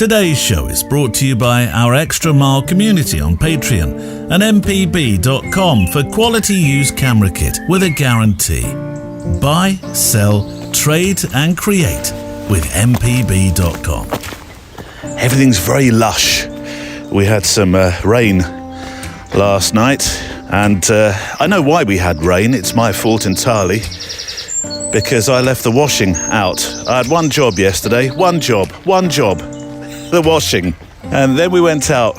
Today's show is brought to you by our Extra Mile community on Patreon and mpb.com for quality used camera kit with a guarantee. Buy, sell, trade and create with mpb.com. Everything's very lush. We had some rain last night, and I know why we had rain. It's my fault entirely, because I left the washing out. I had one job yesterday, one job, the washing. And then we went out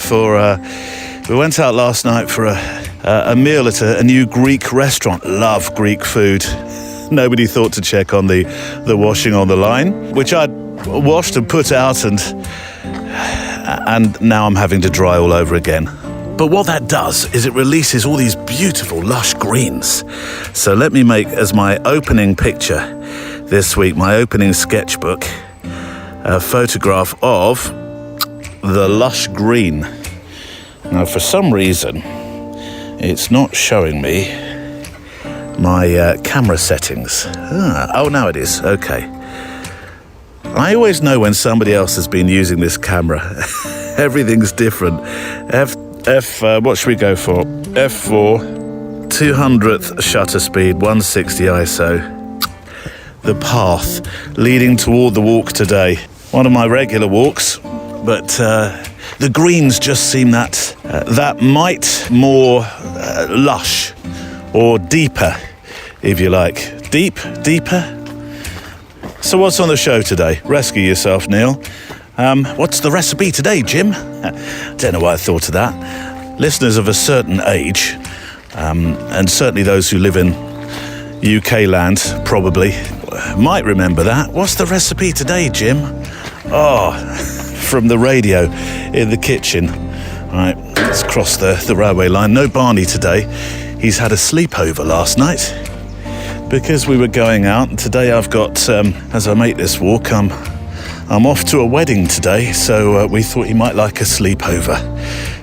last night for a meal at a new Greek restaurant. Love Greek food. Nobody thought to check on the washing on the line, which I'd washed and put out, and now I'm having to dry all over again. But what that does is it releases all these beautiful, lush greens. So let me make as my opening picture this week, my opening sketchbook, a photograph of the lush green. Now, for some reason, it's not showing me my camera settings. Oh, now it is. Okay. I always know when somebody else has been using this camera. Everything's different. What should we go for? F4, 200th shutter speed, 160 ISO. The path leading toward the walk today. One of my regular walks, but the greens just seem that mite more lush or deeper, if you like. Deeper? So what's on the show today? Rescue yourself, Neil. What's the recipe today, Jim? Don't know why I thought of that. Listeners of a certain age, and certainly those who live in UK land probably might remember that. What's the recipe today, Jim? Oh, from the radio in the kitchen. All right, let's cross the railway line. No Barney today. He's had a sleepover last night because we were going out. And today I've got, as I make this walk, I'm off to a wedding today, so we thought he might like a sleepover.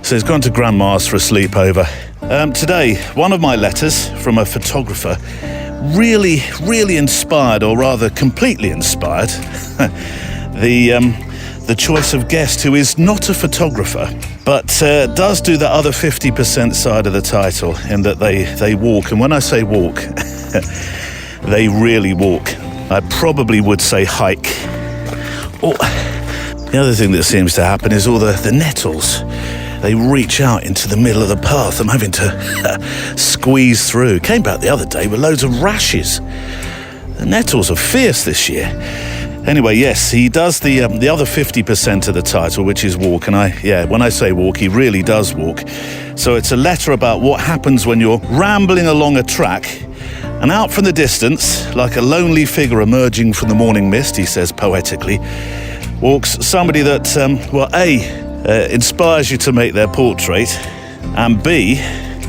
So he's gone to Grandma's for a sleepover. Today, one of my letters from a photographer, really inspired, or rather completely inspired, the choice of guest who is not a photographer, but does do the other 50% side of the title, in that they walk. And when I say walk, they really walk. I probably would say hike. Oh, the other thing that seems to happen is all the nettles. They reach out into the middle of the path. I'm having to squeeze through. Came back the other day with loads of rashes. The nettles are fierce this year. Anyway, yes, he does the other 50% of the title, which is walk. And when I say walk, he really does walk. So it's a letter about what happens when you're rambling along a track, and out from the distance, like a lonely figure emerging from the morning mist, he says poetically, walks somebody that, A, inspires you to make their portrait, and B,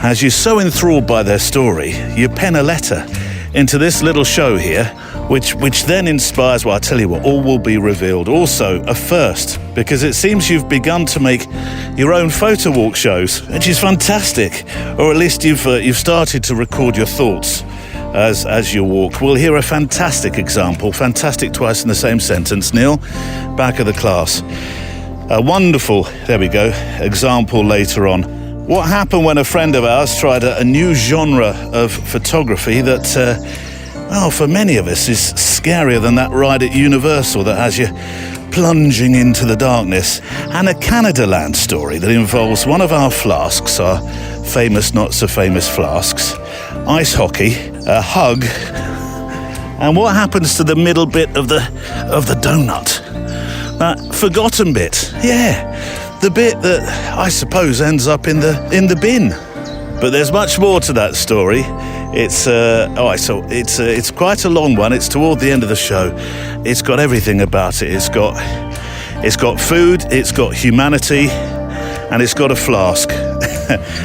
as you're so enthralled by their story, you pen a letter into this little show here, which then inspires, well, I'll tell you what, all will be revealed. Also, a first, because it seems you've begun to make your own Photowalk shows, which is fantastic. Or at least you've started to record your thoughts as you walk. We'll hear a fantastic example, fantastic twice in the same sentence, Neil, back of the class. A wonderful, there we go, example later on. What happened when a friend of ours tried a new genre of photography that, for many of us is scarier than that ride at Universal that has you plunging into the darkness, and a Canada Land story that involves one of our flasks, our famous, not so famous flasks, ice hockey, a hug, and what happens to the middle bit of the donut? That forgotten bit, the bit that I suppose ends up in the bin. But there's much more to that story. It's quite a long one. It's toward the end of the show. It's got everything about it. It's got food, it's got humanity, and it's got a flask.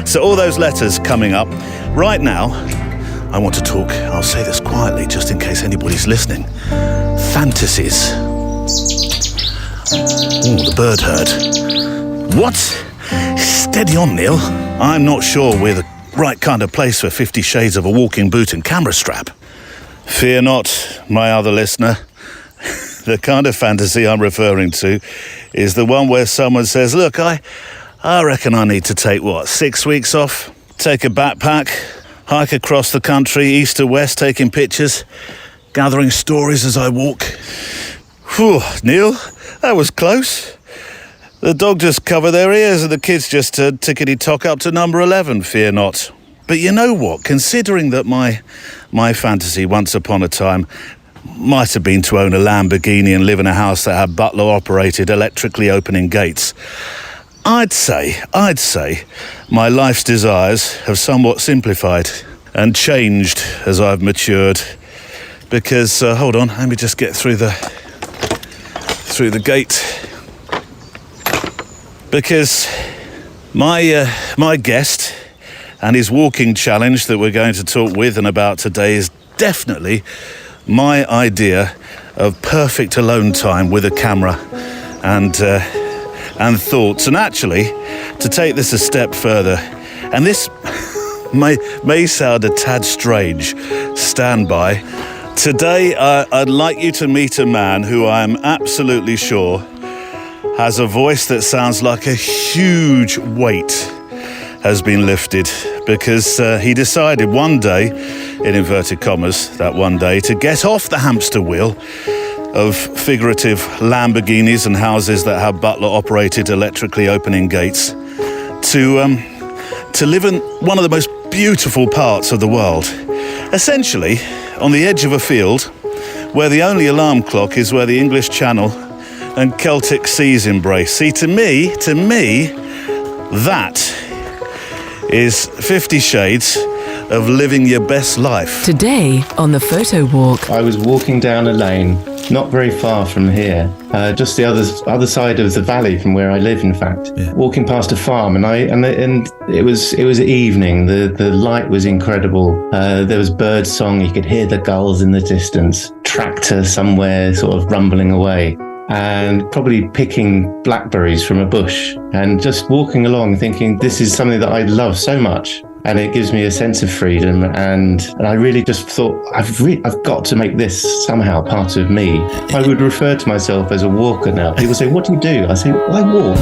So all those letters coming up. Right now, I want to talk, I'll say this quietly just in case anybody's listening, fantasies. Oh, the bird herd. What? Steady on, Neil. I'm not sure we're the right kind of place for 50 Shades of a walking boot and camera strap. Fear not, my other listener. The kind of fantasy I'm referring to is the one where someone says, look, I reckon I need to take, 6 weeks off? Take a backpack, hike across the country, east to west, taking pictures, gathering stories as I walk. Whew, Neil, that was close. The dog just covered their ears and the kids just tickety-tock up to number 11, fear not. But you know what? Considering that my fantasy once upon a time might have been to own a Lamborghini and live in a house that had butler-operated electrically opening gates, I'd say my life's desires have somewhat simplified and changed as I've matured. Because, hold on, let me just get through the gate. Because my guest and his walking challenge that we're going to talk with and about today is definitely my idea of perfect alone time with a camera and thoughts. And actually, to take this a step further, and this may sound a tad strange, stand by. Today, I'd like you to meet a man who I am absolutely sure has a voice that sounds like a huge weight has been lifted, because he decided one day, in inverted commas, that one day, to get off the hamster wheel of figurative Lamborghinis and houses that have butler-operated electrically opening gates to live in one of the most beautiful parts of the world. Essentially, on the edge of a field where the only alarm clock is where the English Channel and Celtic seas embrace. See, to me, that is 50 Shades of living your best life. Today on the Photowalk. I was walking down a lane, not very far from here, just the other side of the valley from where I live, in fact. Yeah. Walking past a farm, and it was evening. The light was incredible. There was bird song. You could hear the gulls in the distance. Tractor somewhere, sort of rumbling away. And probably picking blackberries from a bush and just walking along thinking this is something that I love so much, and it gives me a sense of freedom, and I really just thought I've got to make this somehow part of me. I would refer to myself as a walker now. People say, what do you do? I say, well, I walk.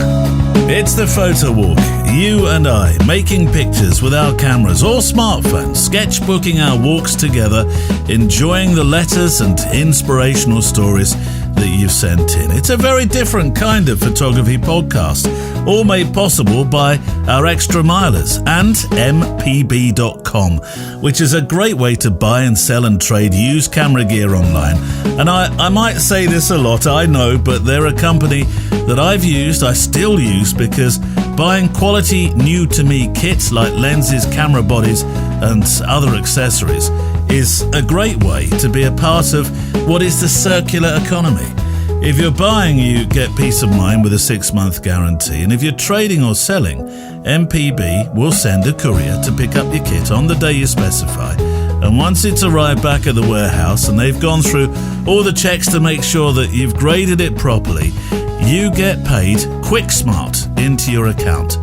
It's the Photowalk. You and I making pictures with our cameras or smartphones, sketchbooking our walks together, enjoying the letters and inspirational stories that you've sent in. It's a very different kind of photography podcast, all made possible by our extra milers and mpb.com, which is a great way to buy and sell and trade used camera gear online. And I might say this a lot, I know, but they're a company that I've used, I still use, because buying quality new to me kits like lenses, camera bodies and other accessories is a great way to be a part of what is the circular economy. If you're buying, you get peace of mind with a 6-month guarantee, and if you're trading or selling, MPB will send a courier to pick up your kit on the day you specify. And once it's arrived back at the warehouse and they've gone through all the checks to make sure that you've graded it properly, you get paid quick smart into your account.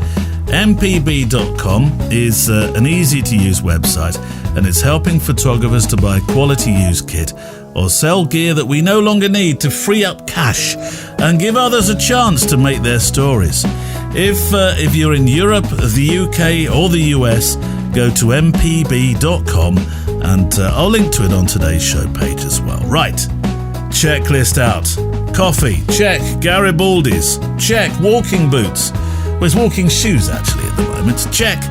mpb.com is an easy-to-use website, and it's helping photographers to buy quality used kit or sell gear that we no longer need to free up cash and give others a chance to make their stories. If you're in Europe, the UK or the US, go to mpb.com, and I'll link to it on today's show page as well. Right, checklist out. Coffee, check. Garibaldi's, check. Walking boots. Well, it's walking shoes actually at the moment, check.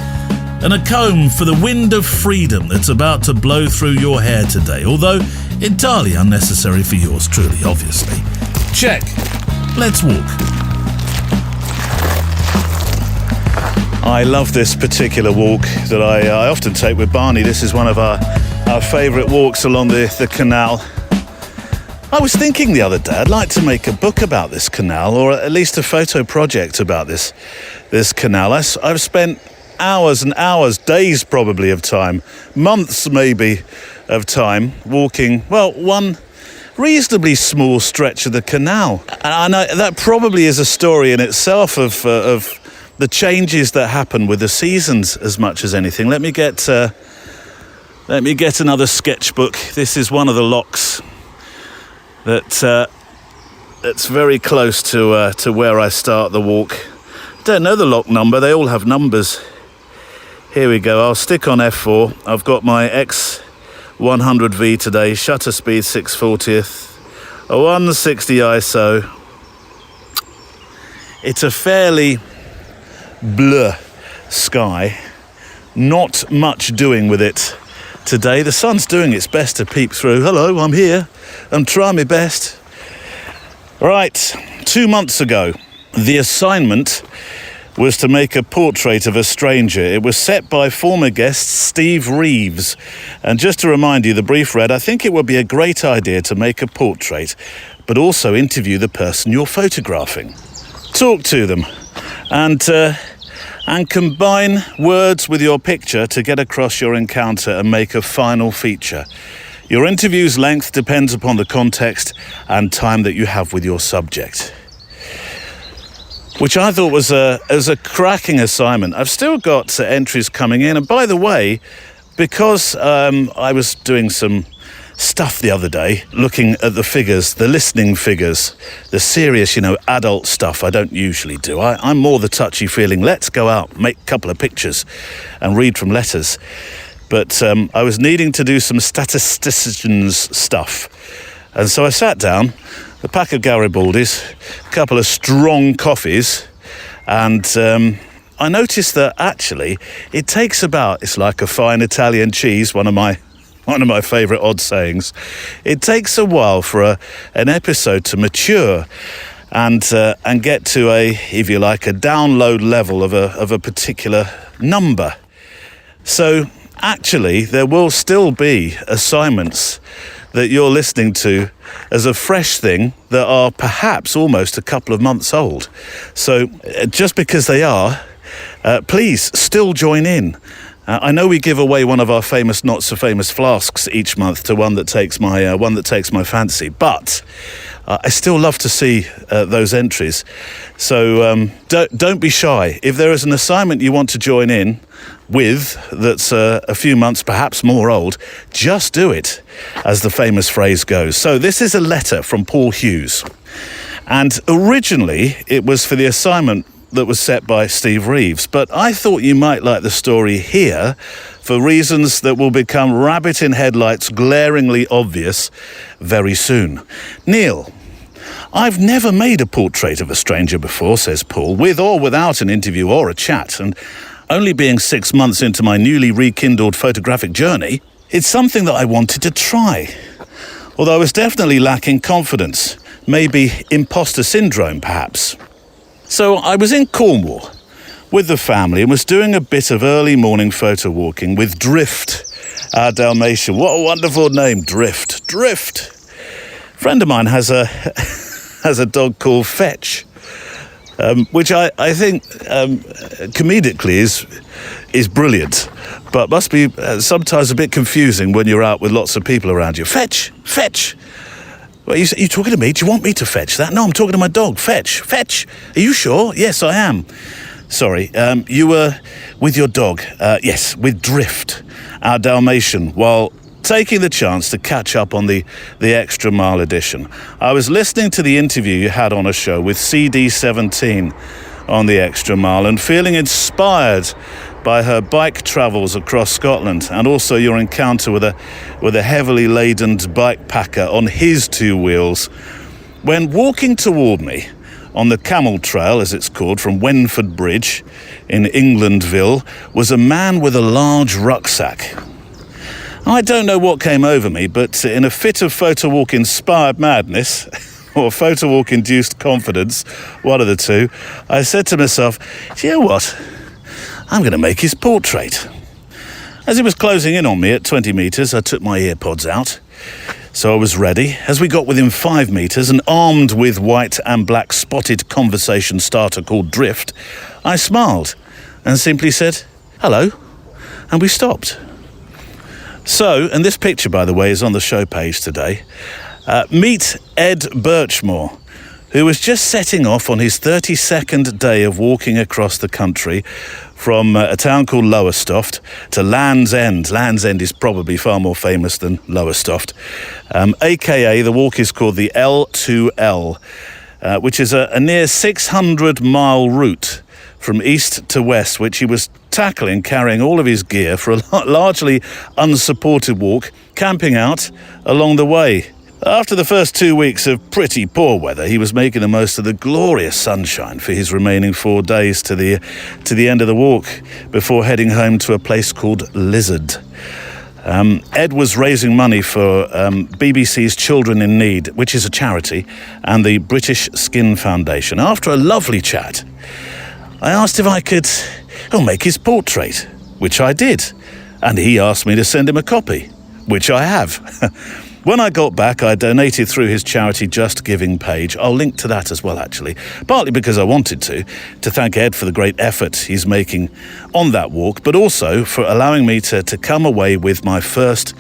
And a comb for the wind of freedom that's about to blow through your hair today, although entirely unnecessary for yours truly, obviously. Check. Let's walk. I love this particular walk that I often take with Barney. This is one of our favourite walks along the canal. I was thinking the other day, I'd like to make a book about this canal, or at least a photo project about this canal. I've spent hours and hours, days probably of time, months maybe of time walking, well, one reasonably small stretch of the canal. And that probably is a story in itself of the changes that happen with the seasons as much as anything. Let me get another sketchbook. This is one of the locks that It's very close to where I start the walk. Don't know the lock number, they all have numbers. Here we go, I'll stick on F4. I've got my X100V today, shutter speed 6/40th, a 160 ISO. It's a fairly blur sky, not much doing with it today. The sun's doing its best to peep through. Hello, I'm here. I'm trying my best. Right, 2 months ago, the assignment was to make a portrait of a stranger. It was set by former guest Steve Reeves. And just to remind you, the brief read, I think it would be a great idea to make a portrait, but also interview the person you're photographing. Talk to them and combine words with your picture to get across your encounter and make a final feature. Your interview's length depends upon the context and time that you have with your subject. Which I thought was a cracking assignment. I've still got entries coming in. And by the way, because I was doing some stuff the other day, looking at the figures, the listening figures, the serious, adult stuff I don't usually do. I'm more the touchy-feeling, let's go out, make a couple of pictures and read from letters. But I was needing to do some statisticians stuff. And so I sat down, a pack of Garibaldis, a couple of strong coffees, and I noticed that actually it takes about, it's like a fine Italian cheese, one of my favourite odd sayings. It takes a while for an episode to mature and get to a download level of a particular number. So actually, there will still be assignments that you're listening to as a fresh thing that are perhaps almost a couple of months old. So just because they are, please still join in. I know we give away one of our famous, not so famous flasks each month to one that takes my fancy, but I still love to see those entries. So don't be shy. If there is an assignment you want to join in with that's a few months, perhaps more old, just do it, as the famous phrase goes. So this is a letter from Paul Hughes. And originally it was for the assignment that was set by Steve Reeves, but I thought you might like the story here for reasons that will become rabbit in headlights glaringly obvious very soon. Neil, I've never made a portrait of a stranger before, says Paul, with or without an interview or a chat, and only being 6 months into my newly rekindled photographic journey, it's something that I wanted to try. Although I was definitely lacking confidence, maybe imposter syndrome perhaps. So I was in Cornwall with the family and was doing a bit of early morning photo walking with Drift, our Dalmatian. What a wonderful name, Drift. Drift. A friend of mine has a dog called Fetch, which I think comedically is brilliant, but must be sometimes a bit confusing when you're out with lots of people around you. Fetch, Fetch. Well, you talking to me? Do you want me to fetch that? No, I'm talking to my dog. Fetch, Fetch. Are you sure? Yes, I am. Sorry, you were with your dog. Yes, with Drift, our Dalmatian, while taking the chance to catch up on the Extra Mile edition. I was listening to the interview you had on a show with CD17 on the Extra Mile and feeling inspired by her bike travels across Scotland and also your encounter with a heavily laden bike packer on his two wheels. When walking toward me on the Camel Trail, as it's called, from Wenford Bridge in Englandville, was a man with a large rucksack. I don't know what came over me, but in a fit of Photowalk-inspired madness, or Photowalk-induced confidence, one of the two, I said to myself, do you know what? I'm going to make his portrait. As he was closing in on me at 20 metres, I took my earpods out. So I was ready. As we got within 5 metres and armed with white and black spotted conversation starter called Drift, I smiled and simply said, hello, and we stopped. So, and this picture, by the way, is on the show page today, meet Ed Birchmore, who was just setting off on his 32nd day of walking across the country from a town called Lowestoft to Land's End. Land's End is probably far more famous than Lowestoft. AKA, the walk is called the L2L, which is a near 600-mile route from east to west, which he was tackling, carrying all of his gear for a largely unsupported walk, camping out along the way. After the first 2 weeks of pretty poor weather, he was making the most of the glorious sunshine for his remaining 4 days to the end of the walk, before heading home to a place called Lizard. Ed was raising money for BBC's Children in Need, which is a charity, and the British Skin Foundation. After a lovely chat, I asked if I could make his portrait, which I did, and he asked me to send him a copy, which I have. When I got back, I donated through his charity Just Giving page. I'll link to that as well, actually, partly because I wanted to thank Ed for the great effort he's making on that walk, but also for allowing me to come away with my first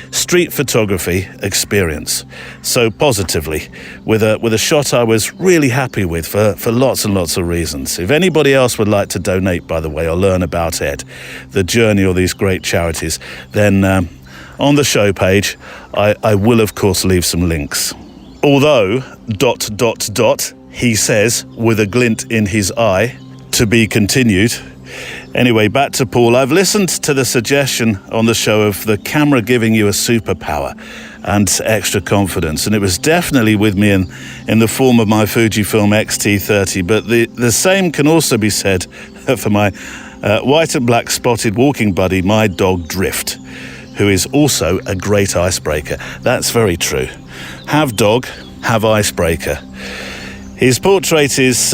street photography experience so positively, with a shot I was really happy with for lots and lots of reasons. If anybody else would like to donate, by the way, or learn about Ed, the journey, or these great charities, then on the show page, I will, of course, leave some links. Although, ... he says, with a glint in his eye, to be continued. Anyway, back to Paul. I've listened to the suggestion on the show of the camera giving you a superpower and extra confidence, and it was definitely with me in the form of my Fujifilm X-T30, but the same can also be said for my white and black spotted walking buddy, my dog Drift, who is also a great icebreaker. That's very true. Have dog, have icebreaker. His portrait is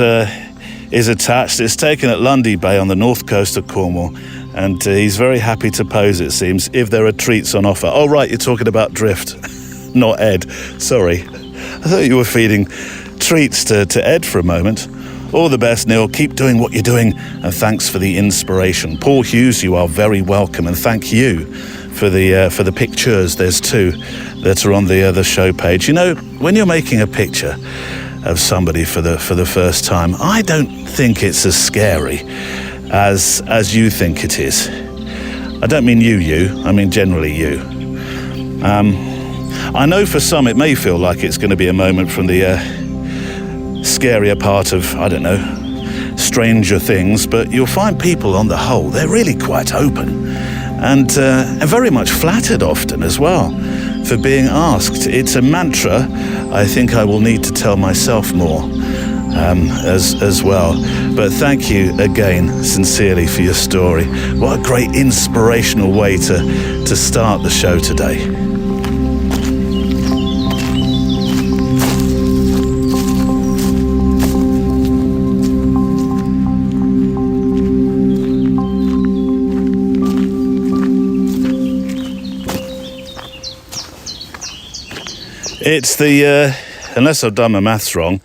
attached. It's taken at Lundy Bay on the north coast of Cornwall, and he's very happy to pose, it seems, if there are treats on offer. Oh, right, you're talking about Drift, not Ed. Sorry. I thought you were feeding treats to Ed for a moment. All the best, Neil. Keep doing what you're doing, and thanks for the inspiration. Paul Hughes, you are very welcome, and thank you for the pictures. There's 2 that are on the show page. You know, when you're making a picture of somebody for the first time, I don't think it's as scary as you think it is. I don't mean you. I mean generally you. I know for some it may feel like it's going to be a moment from the scarier part of, I don't know, Stranger Things, but you'll find people on the whole, they're really quite open and very much flattered often as well for being asked. It's a mantra I think I will need to tell myself more as well. But thank you again, sincerely, for your story. What a great inspirational way to start the show today. It's the, unless I've done my maths wrong,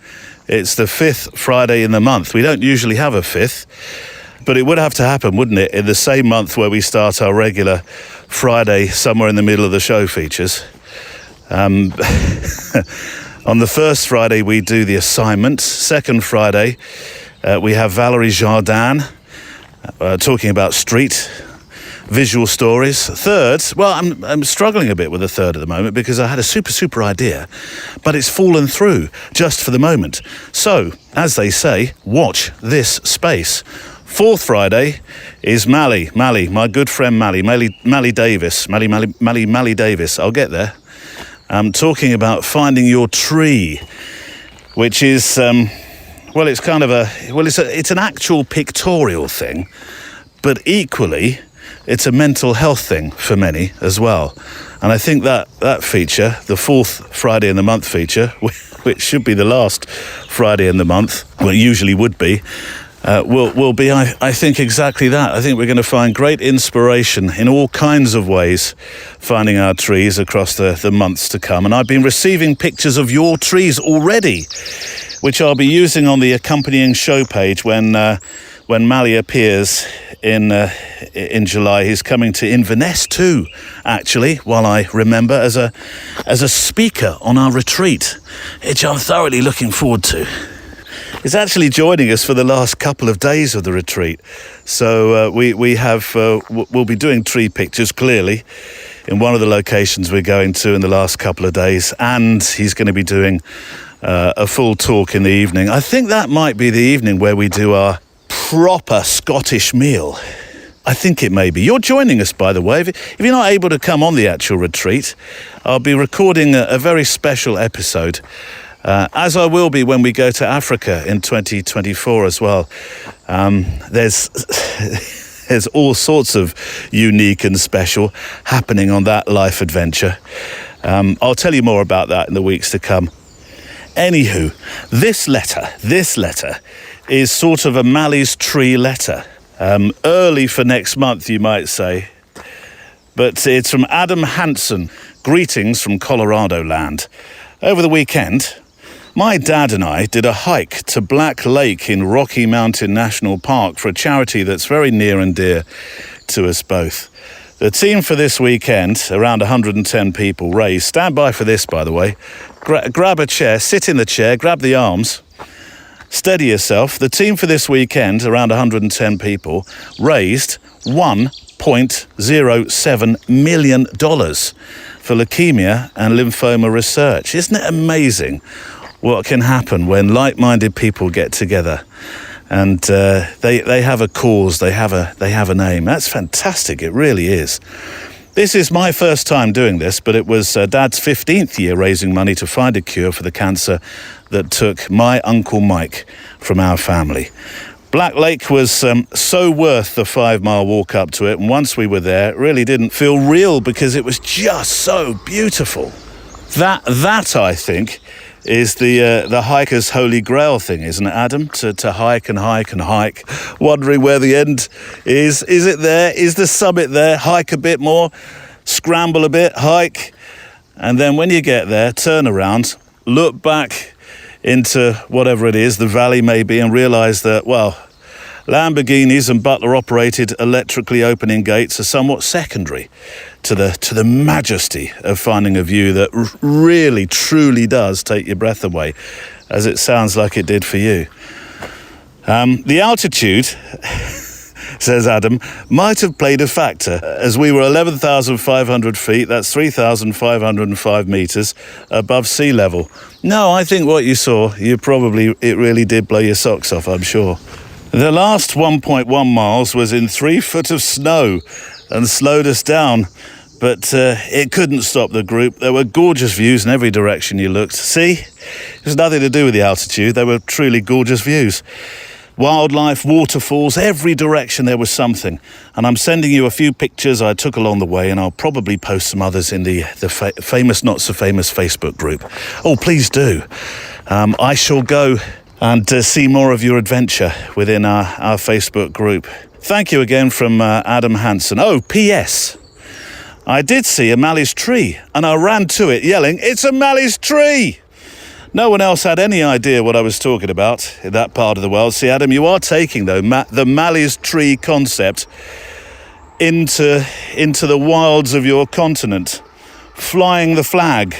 it's the 5th Friday in the month. We don't usually have a 5th, but it would have to happen, wouldn't it, in the same month where we start our regular Friday, somewhere in the middle of the show features. On the first Friday, we do the assignment. Second Friday, we have Valerie Jardin talking about street visual stories. Third, well, I'm struggling a bit with the third at the moment because I had a super idea, but it's fallen through just for the moment. So, as they say, watch this space. Fourth Friday is Mally, my good friend Mally Davis. Mally Davis. I'll get there. I'm talking about finding your tree, which is, it's kind of it's an actual pictorial thing, but equally, it's a mental health thing for many as well. And I think that feature, the 4th Friday in the month feature, which should be the last Friday in the month, well, it usually would be, will be, I think, exactly that. I think we're going to find great inspiration in all kinds of ways, finding our trees across the months to come. And I've been receiving pictures of your trees already, which I'll be using on the accompanying show page when when Mali appears in July. He's coming to Inverness too, actually, while I remember, as a speaker on our retreat, which I'm thoroughly looking forward to. He's actually joining us for the last couple of days of the retreat. So we'll be doing tree pictures, clearly, in one of the locations we're going to in the last couple of days. And he's going to be doing a full talk in the evening. I think that might be the evening where we do our proper Scottish meal. I think it may be. You're joining us, by the way. If you're not able to come on the actual retreat, I'll be recording a very special episode, as I will be when we go to Africa in 2024 as well. There's all sorts of unique and special happening on that life adventure. I'll tell you more about that in the weeks to come. Anywho, this letter is sort of a Mali's tree letter. Early for next month, you might say. But it's from Adam Hansen. Greetings from Colorado land. Over the weekend, my dad and I did a hike to Black Lake in Rocky Mountain National Park for a charity that's very near and dear to us both. The team for this weekend, around 110 people, raised. Stand by for this, by the way. Grab a chair, sit in the chair, grab the arms. Steady yourself. The team for this weekend, around 110 people, raised $1.07 million for leukemia and lymphoma research. Isn't it amazing what can happen when like-minded people get together and they have a cause, they have a name? That's fantastic. It really is. This is my first time doing this, but it was Dad's 15th year raising money to find a cure for the cancer that took my Uncle Mike from our family. Black Lake was so worth the 5-mile walk up to it, and once we were there, it really didn't feel real because it was just so beautiful. That I think, is the hiker's holy grail thing, isn't it, Adam? To hike and hike and hike, wondering where the end is. Is it there? Is the summit there? Hike a bit more, scramble a bit, hike, and then when you get there, turn around, look back into whatever it is, the valley maybe, and realise that, well, Lamborghinis and Butler-operated electrically opening gates are somewhat secondary to the majesty of finding a view that really, truly does take your breath away, as it sounds like it did for you. The altitude, says Adam, might have played a factor, as we were 11,500 feet, that's 3,505 metres, above sea level. No, I think what you saw, it really did blow your socks off, I'm sure. The last 1.1 miles was in 3 foot of snow and slowed us down, but it couldn't stop the group. There were gorgeous views in every direction you looked. See? It was nothing to do with the altitude. They were truly gorgeous views. Wildlife, waterfalls, every direction there was something. And I'm sending you a few pictures I took along the way, and I'll probably post some others in the famous, not so famous Facebook group. Oh, please do. I shall go and see more of your adventure within our Facebook group. Thank you again from Adam Hansen. Oh, P.S. I did see a mallee's tree, and I ran to it yelling, "It's a mallee's tree!" No one else had any idea what I was talking about in that part of the world. See, Adam, you are taking, though, the mallee's tree concept into the wilds of your continent, flying the flag.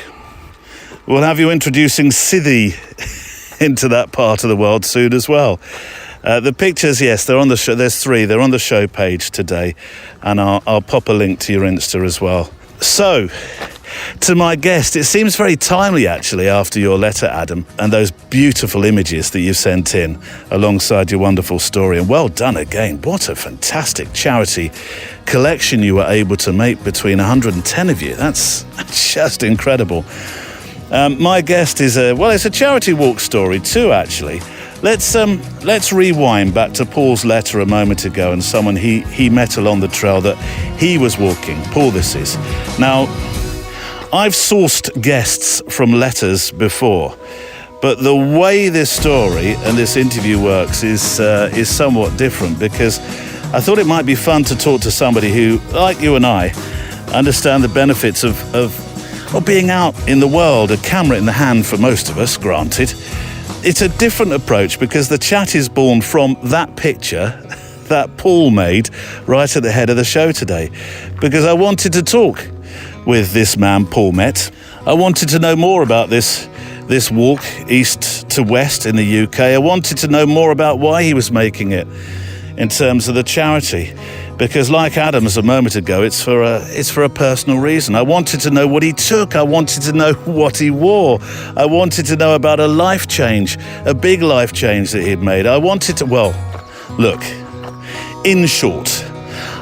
We'll have you introducing Siddhi into that part of the world soon as well. The pictures, yes, they're on the show. There's 3. They're on the show page today, and I'll pop a link to your Insta as well. So, to my guest, it seems very timely, actually, after your letter, Adam, and those beautiful images that you've sent in alongside your wonderful story. And well done again. What a fantastic charity collection you were able to make between 110 of you. That's just incredible. My guest is it's a charity walk story too, actually. Let's rewind back to Paul's letter a moment ago, and someone he met along the trail that he was walking. Paul, this is. Now, I've sourced guests from letters before, but the way this story and this interview works is somewhat different, because I thought it might be fun to talk to somebody who, like you and I, understand the benefits of being out in the world, a camera in the hand for most of us, granted. it's a different approach because the chat is born from that picture that Paul made right at the head of the show today. Because I wanted to talk with this man, Paul Met. I wanted to know more about this walk east to west in the UK. I wanted to know more about why he was making it in terms of the charity. Because like Adams a moment ago, it's for a personal reason. I wanted to know what he took. I wanted to know what he wore. I wanted to know about a life change, a big life change that he'd made. I wanted to, look, in short,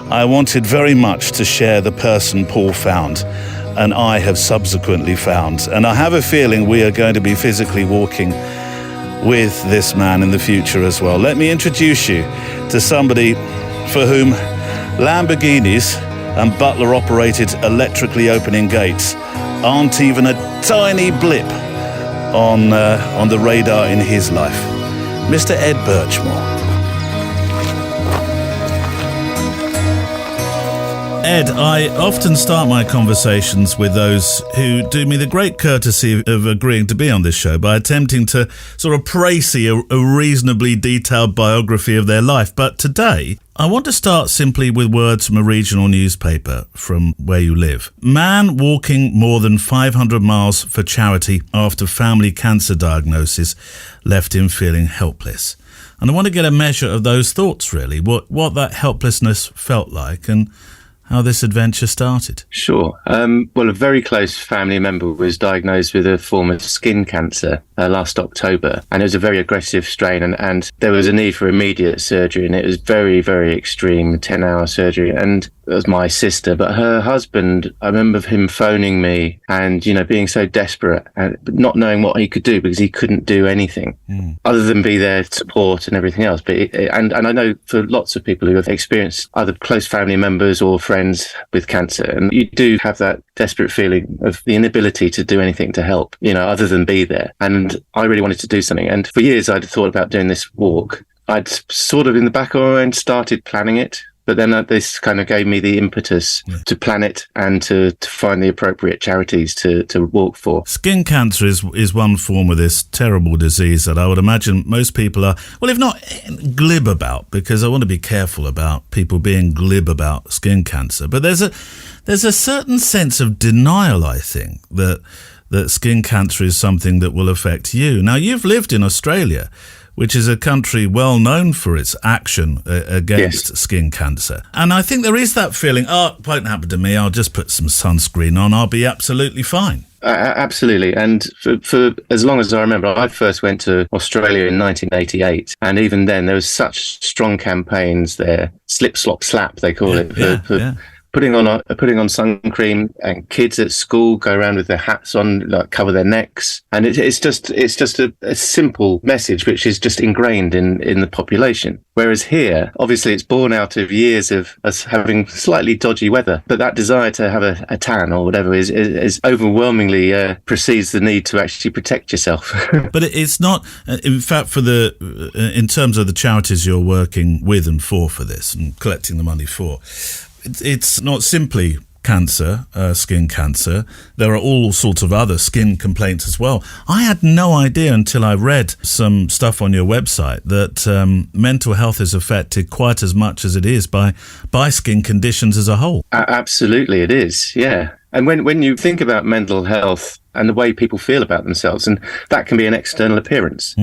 I wanted very much to share the person Paul found, and I have subsequently found. And I have a feeling we are going to be physically walking with this man in the future as well. Let me introduce you to somebody for whom Lamborghinis and Butler-operated electrically opening gates aren't even a tiny blip on the radar in his life. Mr. Ed Birchmore. Ed, I often start my conversations with those who do me the great courtesy of agreeing to be on this show by attempting to sort of précis a reasonably detailed biography of their life. But today, I want to start simply with words from a regional newspaper from where you live. Man walking more than 500 miles for charity after family cancer diagnosis left him feeling helpless. And I want to get a measure of those thoughts, really, what that helplessness felt like and how this adventure started. Sure. Well, a very close family member was diagnosed with a form of skin cancer last October, and it was a very aggressive strain, and there was a need for immediate surgery, and it was very, very extreme, 10-hour surgery. And it was my sister, but her husband, I remember him phoning me and, being so desperate and not knowing what he could do because he couldn't do anything other than be there to support and everything else. But and I know for lots of people who have experienced either close family members or friends with cancer, and you do have that desperate feeling of the inability to do anything to help, other than be there. And I really wanted to do something. And for years, I'd thought about doing this walk. I'd sort of in the back of my mind started planning it. But then this kind of gave me the impetus to plan it and to find the appropriate charities to walk for. Skin cancer is one form of this terrible disease that I would imagine most people are, well, if not glib about, because I want to be careful about people being glib about skin cancer. But there's a certain sense of denial, I think, that skin cancer is something that will affect you. Now, you've lived in Australia, which is a country well known for its action against skin cancer. And I think there is that feeling, it won't happen to me, I'll just put some sunscreen on, I'll be absolutely fine. Absolutely. And for as long as I remember, I first went to Australia in 1988. And even then, there was such strong campaigns there, slip, slop, slap, they call it, for putting on sun cream, and kids at school go around with their hats on, like cover their necks, and it's just a simple message which is just ingrained in the population. Whereas here, obviously, it's born out of years of us having slightly dodgy weather, but that desire to have a tan or whatever is overwhelmingly precedes the need to actually protect yourself. But it's not, in fact, in terms of the charities you're working with and for this and collecting the money for. It's not simply cancer, skin cancer. There are all sorts of other skin complaints as well. I had no idea until I read some stuff on your website that mental health is affected quite as much as it is by skin conditions as a whole. Absolutely, it is, yeah. And when you think about mental health and the way people feel about themselves, and that can be an external appearance.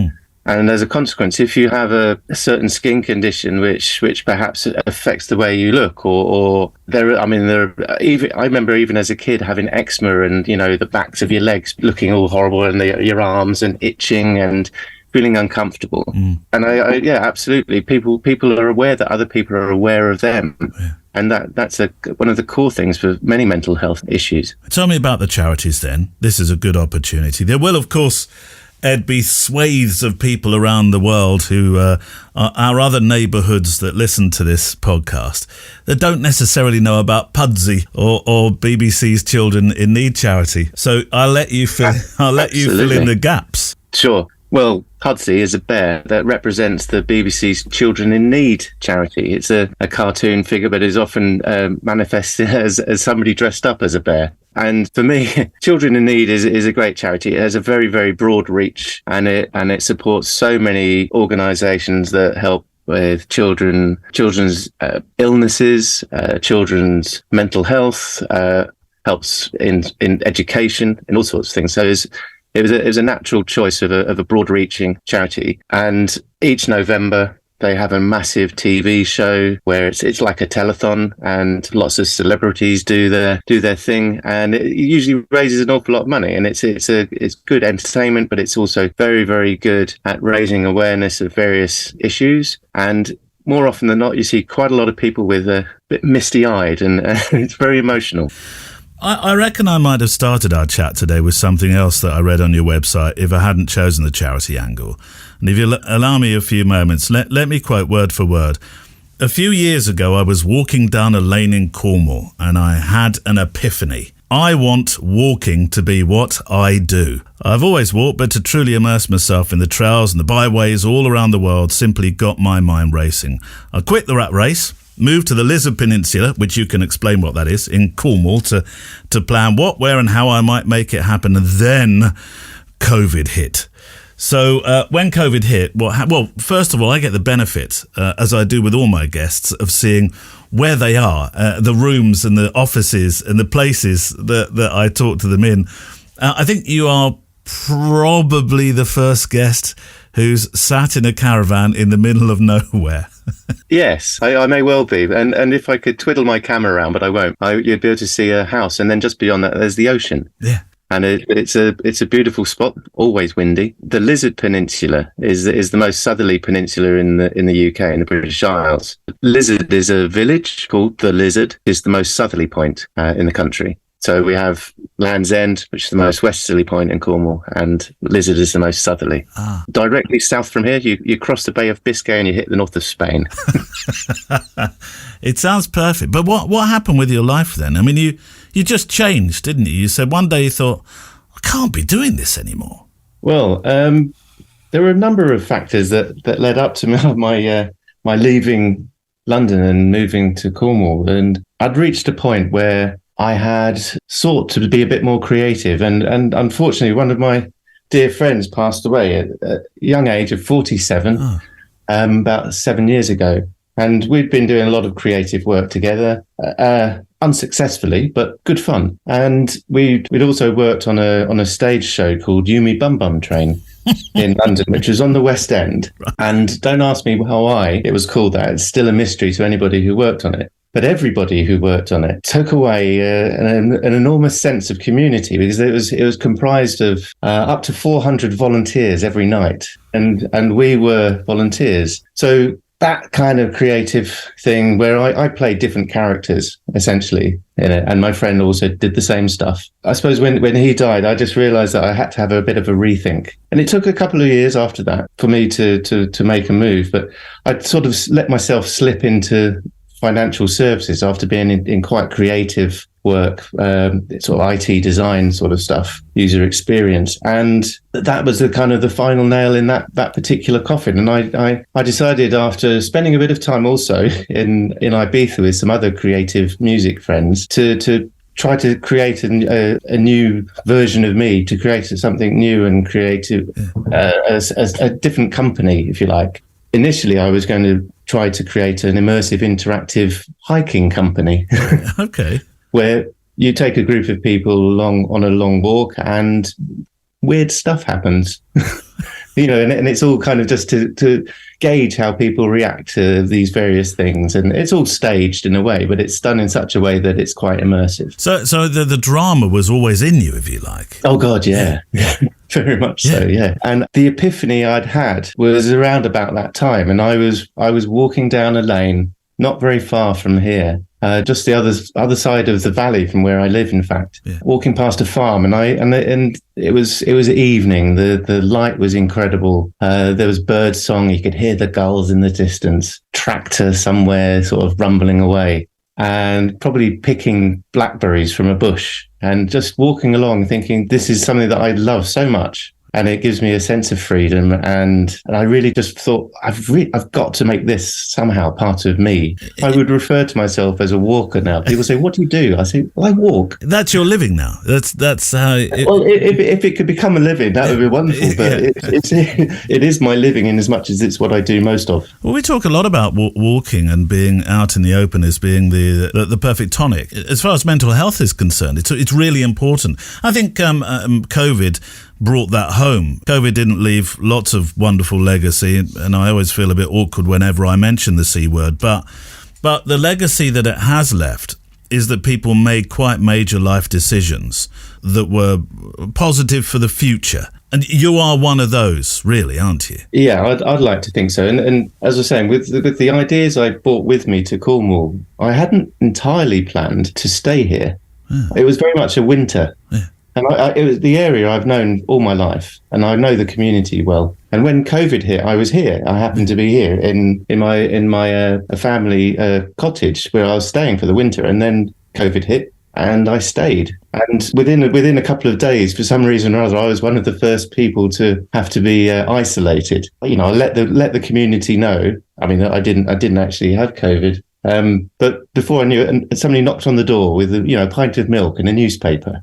And as a consequence, if you have a certain skin condition which perhaps affects the way you look, or I remember even as a kid having eczema and the backs of your legs looking all horrible, and your arms and itching and feeling uncomfortable. And absolutely, people are aware that other people are aware of them. Yeah. And that's one of the core things for many mental health issues. Tell me about the charities then. This is a good opportunity. There will, of course, Ed, be swathes of people around the world who are our other neighbourhoods that listen to this podcast that don't necessarily know about Pudsey or BBC's Children in Need charity. So I'll let you fill in the gaps. Sure. Well, Pudsey is a bear that represents the BBC's Children in Need charity. It's a cartoon figure, but is often manifested as somebody dressed up as a bear. And for me, Children in Need is a great charity. It has a very, very broad reach, and it supports so many organisations that help with children's illnesses, children's mental health, helps in education and all sorts of things. So it was a natural choice of a broad-reaching charity. And each November they have a massive TV show where it's like a telethon, and lots of celebrities do their thing, and it usually raises an awful lot of money. And it's good entertainment, but it's also very, very good at raising awareness of various issues. And more often than not, you see quite a lot of people with a bit misty-eyed, and it's very emotional. I reckon I might have started our chat today with something else that I read on your website if I hadn't chosen the charity angle. And if you allow me a few moments, let me quote word for word. A few years ago, I was walking down a lane in Cornwall and I had an epiphany. I want walking to be what I do. I've always walked, but to truly immerse myself in the trails and the byways all around the world simply got my mind racing. I quit the rat race, moved to the Lizard Peninsula, which you can explain what that is, in Cornwall, to plan what, where and how I might make it happen. And then COVID hit. So when COVID hit, well, first of all, I get the benefit, as I do with all my guests, of seeing where they are, the rooms and the offices and the places that I talk to them in. I think you are probably the first guest who's sat in a caravan in the middle of nowhere. Yes, I may well be. And if I could twiddle my camera around, but I won't, you'd be able to see a house. And then just beyond that, there's the ocean. Yeah. And it's a beautiful spot, always windy. The Lizard Peninsula is the most southerly peninsula in the UK, in the British Isles. Lizard is a village called the Lizard, is the most southerly point in the country. So we have Land's End, which is the most westerly point in Cornwall, and Lizard is the most southerly. Directly south from here, you cross the Bay of Biscay and you hit the north of Spain. It sounds perfect. But what happened with your life then? I mean, you just changed, didn't you? You said one day you thought, I can't be doing this anymore. Well, there were a number of factors that led up to my leaving London and moving to Cornwall. And I'd reached a point where I had sought to be a bit more creative. And unfortunately, one of my dear friends passed away at a young age of 47, about 7 years ago. And we'd been doing a lot of creative work together, unsuccessfully, but good fun. And we'd also worked on a stage show called You Me Bum Bum Train in London, which was on the West End. And don't ask me why it was called that. It's still a mystery to anybody who worked on it. But everybody who worked on it took away an enormous sense of community, because it was comprised of up to 400 volunteers every night, and we were volunteers. So that kind of creative thing where I played different characters essentially in it, and my friend also did the same stuff. I suppose when he died, I just realised that I had to have a bit of a rethink, and it took a couple of years after that for me to make a move. But I'd sort of let myself slip into financial services after being in quite creative work, sort of IT design sort of stuff, user experience. And that was the final nail in that particular coffin. And I decided, after spending a bit of time also in Ibiza with some other creative music friends, to try to create a new version of me, to create something new and creative, as a different company, if you like. Initially, I was going to try to create an immersive, interactive hiking company. Okay. Where you take a group of people along on a long walk and weird stuff happens. And it's all kind of just to gauge how people react to these various things. And it's all staged in a way, but it's done in such a way that it's quite immersive. So the drama was always in you, if you like. Oh, God, yeah. Very much so, yeah. And the epiphany I'd had was around about that time. And I was walking down a lane not very far from here, just the other side of the valley from where I live, in fact, walking past a farm. And it was evening. The light was incredible. There was bird song. You could hear the gulls in the distance, tractor somewhere sort of rumbling away, and probably picking blackberries from a bush, and just walking along thinking, this is something that I love so much. and it gives me a sense of freedom. And I really just thought, I've got to make this somehow part of me. I would refer to myself as a walker now. People say, "What do you do?" I say, "Well, I walk." That's your living now. That's how. Well, if it could become a living, that would be wonderful. But it is my living in as much as it's what I do most of. Well, we talk a lot about walking and being out in the open as being the perfect tonic. As far as mental health is concerned, it's really important. I think COVID brought that home. COVID didn't leave lots of wonderful legacy, and I always feel a bit awkward whenever I mention the C word, but the legacy that it has left is that people made quite major life decisions that were positive for the future. And you are one of those, really, aren't you? Yeah, I'd like to think so. And as I was saying, with the ideas I brought with me to Cornwall, I hadn't entirely planned to stay here. Yeah. It was very much a winter. Yeah. And it was the area I've known all my life, and I know the community well. And when COVID hit, I was here. I happened to be here in my family cottage where I was staying for the winter. And then COVID hit, and I stayed. And within a couple of days, for some reason or other, I was one of the first people to have to be isolated. You know, I let the community know. I mean, I didn't actually have COVID. But before I knew it, and somebody knocked on the door with a pint of milk and a newspaper.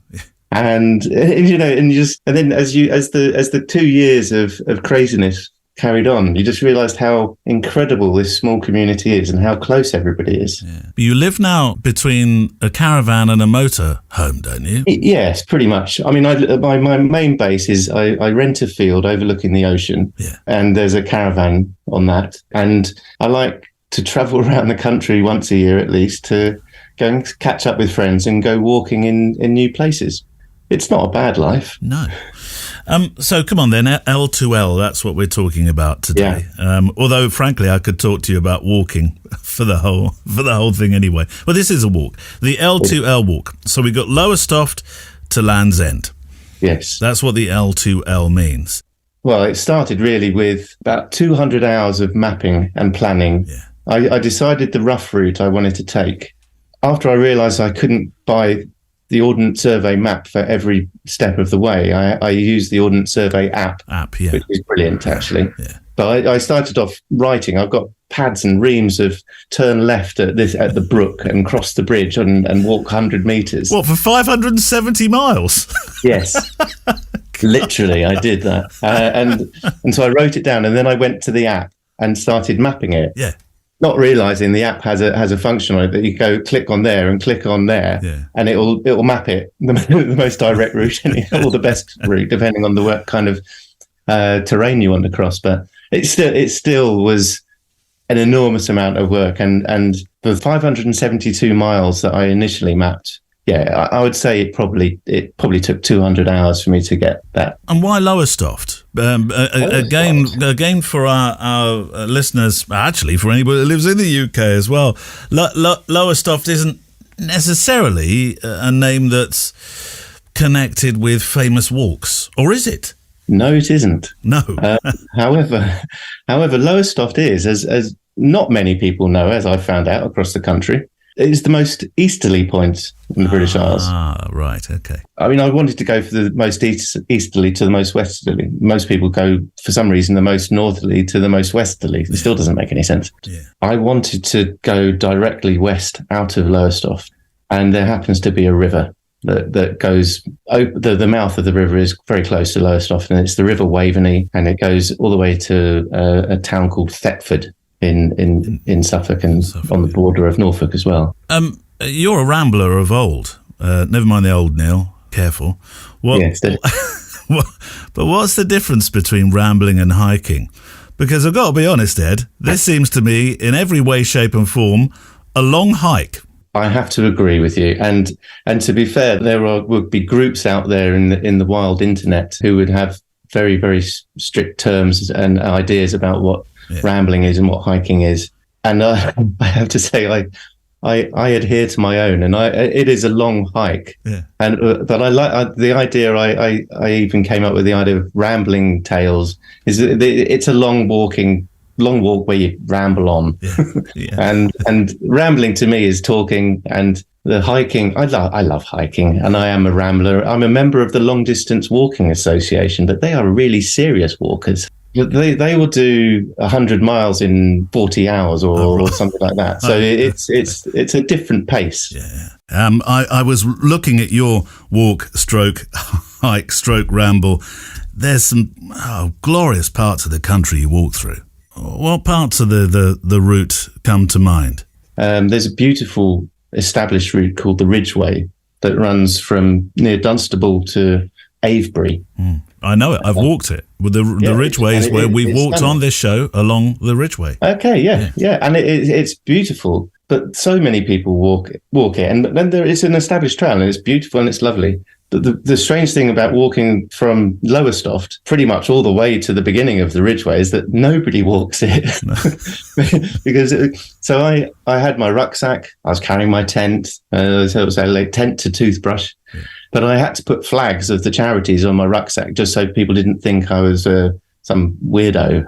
And then as the 2 years of craziness carried on, you just realised how incredible this small community is and how close everybody is. Yeah. But you live now between a caravan and a motor home, don't you? Yes, pretty much. I mean, my main base is I rent a field overlooking the ocean, and there's a caravan on that. And I like to travel around the country once a year at least to go and catch up with friends and go walking in new places. It's not a bad life. No. So come on then, L2L, that's what we're talking about today. Yeah. Although, frankly, I could talk to you about walking for the whole thing anyway. Well, this is a walk, the L2L walk. So we got Lowestoft to Land's End. Yes. That's what the L2L means. Well, it started really with about 200 hours of mapping and planning. Yeah. I decided the rough route I wanted to take. After I realised I couldn't buy the Ordnance Survey map for every step of the way, I used the Ordnance Survey app, yeah. which is brilliant, actually. Yeah. But I started off writing. I've got pads and reams of turn left at the brook and cross the bridge and walk 100 metres. What, for 570 miles? Yes. Literally, I did that. And so I wrote it down, and then I went to the app and started mapping it. Yeah. Not realizing the app has a function on it that you go click on there and click on there, and it'll map it the most direct route or the best route, depending on the kind of terrain you want to cross. But it still was an enormous amount of work, and the 572 miles that I initially mapped. Yeah, I would say it probably took 200 hours for me to get that. And why Lowestoft? Again, for our listeners, actually for anybody that lives in the UK as well, Lowestoft isn't necessarily a name that's connected with famous walks, or is it? No, it isn't. No. However, Lowestoft is, as not many people know, as I've found out across the country, it's the most easterly point in the British Isles. Ah, right, okay. I mean, I wanted to go for the most easterly to the most westerly. Most people go, for some reason, the most northerly to the most westerly. It still doesn't make any sense. Yeah. I wanted to go directly west out of Lowestoft, and there happens to be a river that goes. The mouth of the river is very close to Lowestoft, and it's the River Waveney, and it goes all the way to a town called Thetford in Suffolk, and on the border of Norfolk as well. You're a rambler of old. Never mind the old, Neil. Careful. Yes. But what's the difference between rambling and hiking? Because I've got to be honest, Ed, this seems to me, in every way, shape and form, a long hike. I have to agree with you. And to be fair, would be groups out there in the wild internet who would have very, very strict terms and ideas about what rambling is and what hiking is. And I have to say, I adhere to my own, and it is a long hike. Yeah. But I like the idea. I even came up with the idea of rambling tales. It's a long walk where you ramble on. Yeah. Yeah. and rambling to me is talking, and The hiking, I love hiking, and I am a rambler. I'm a member of the Long Distance Walking Association, but they are really serious walkers. They will do 100 miles in 40 hours or something like that. So it's a different pace. Yeah. I was looking at your walk, stroke, hike, stroke, ramble. There's some glorious parts of the country you walk through. What parts of the route come to mind? There's a beautiful established route called the Ridgeway that runs from near Dunstable to Avebury. I know it. I've walked it. The Ridgeway is where we walked on this show along the Ridgeway. Okay, yeah. And it's beautiful, but so many people walk it. And then it's an established trail, and it's beautiful and it's lovely. The strange thing about walking from Lowestoft pretty much all the way to the beginning of the Ridgeway is that nobody walks it. So I had my rucksack, I was carrying my tent, so it was like tent to toothbrush. Yeah. But I had to put flags of the charities on my rucksack just so people didn't think I was some weirdo.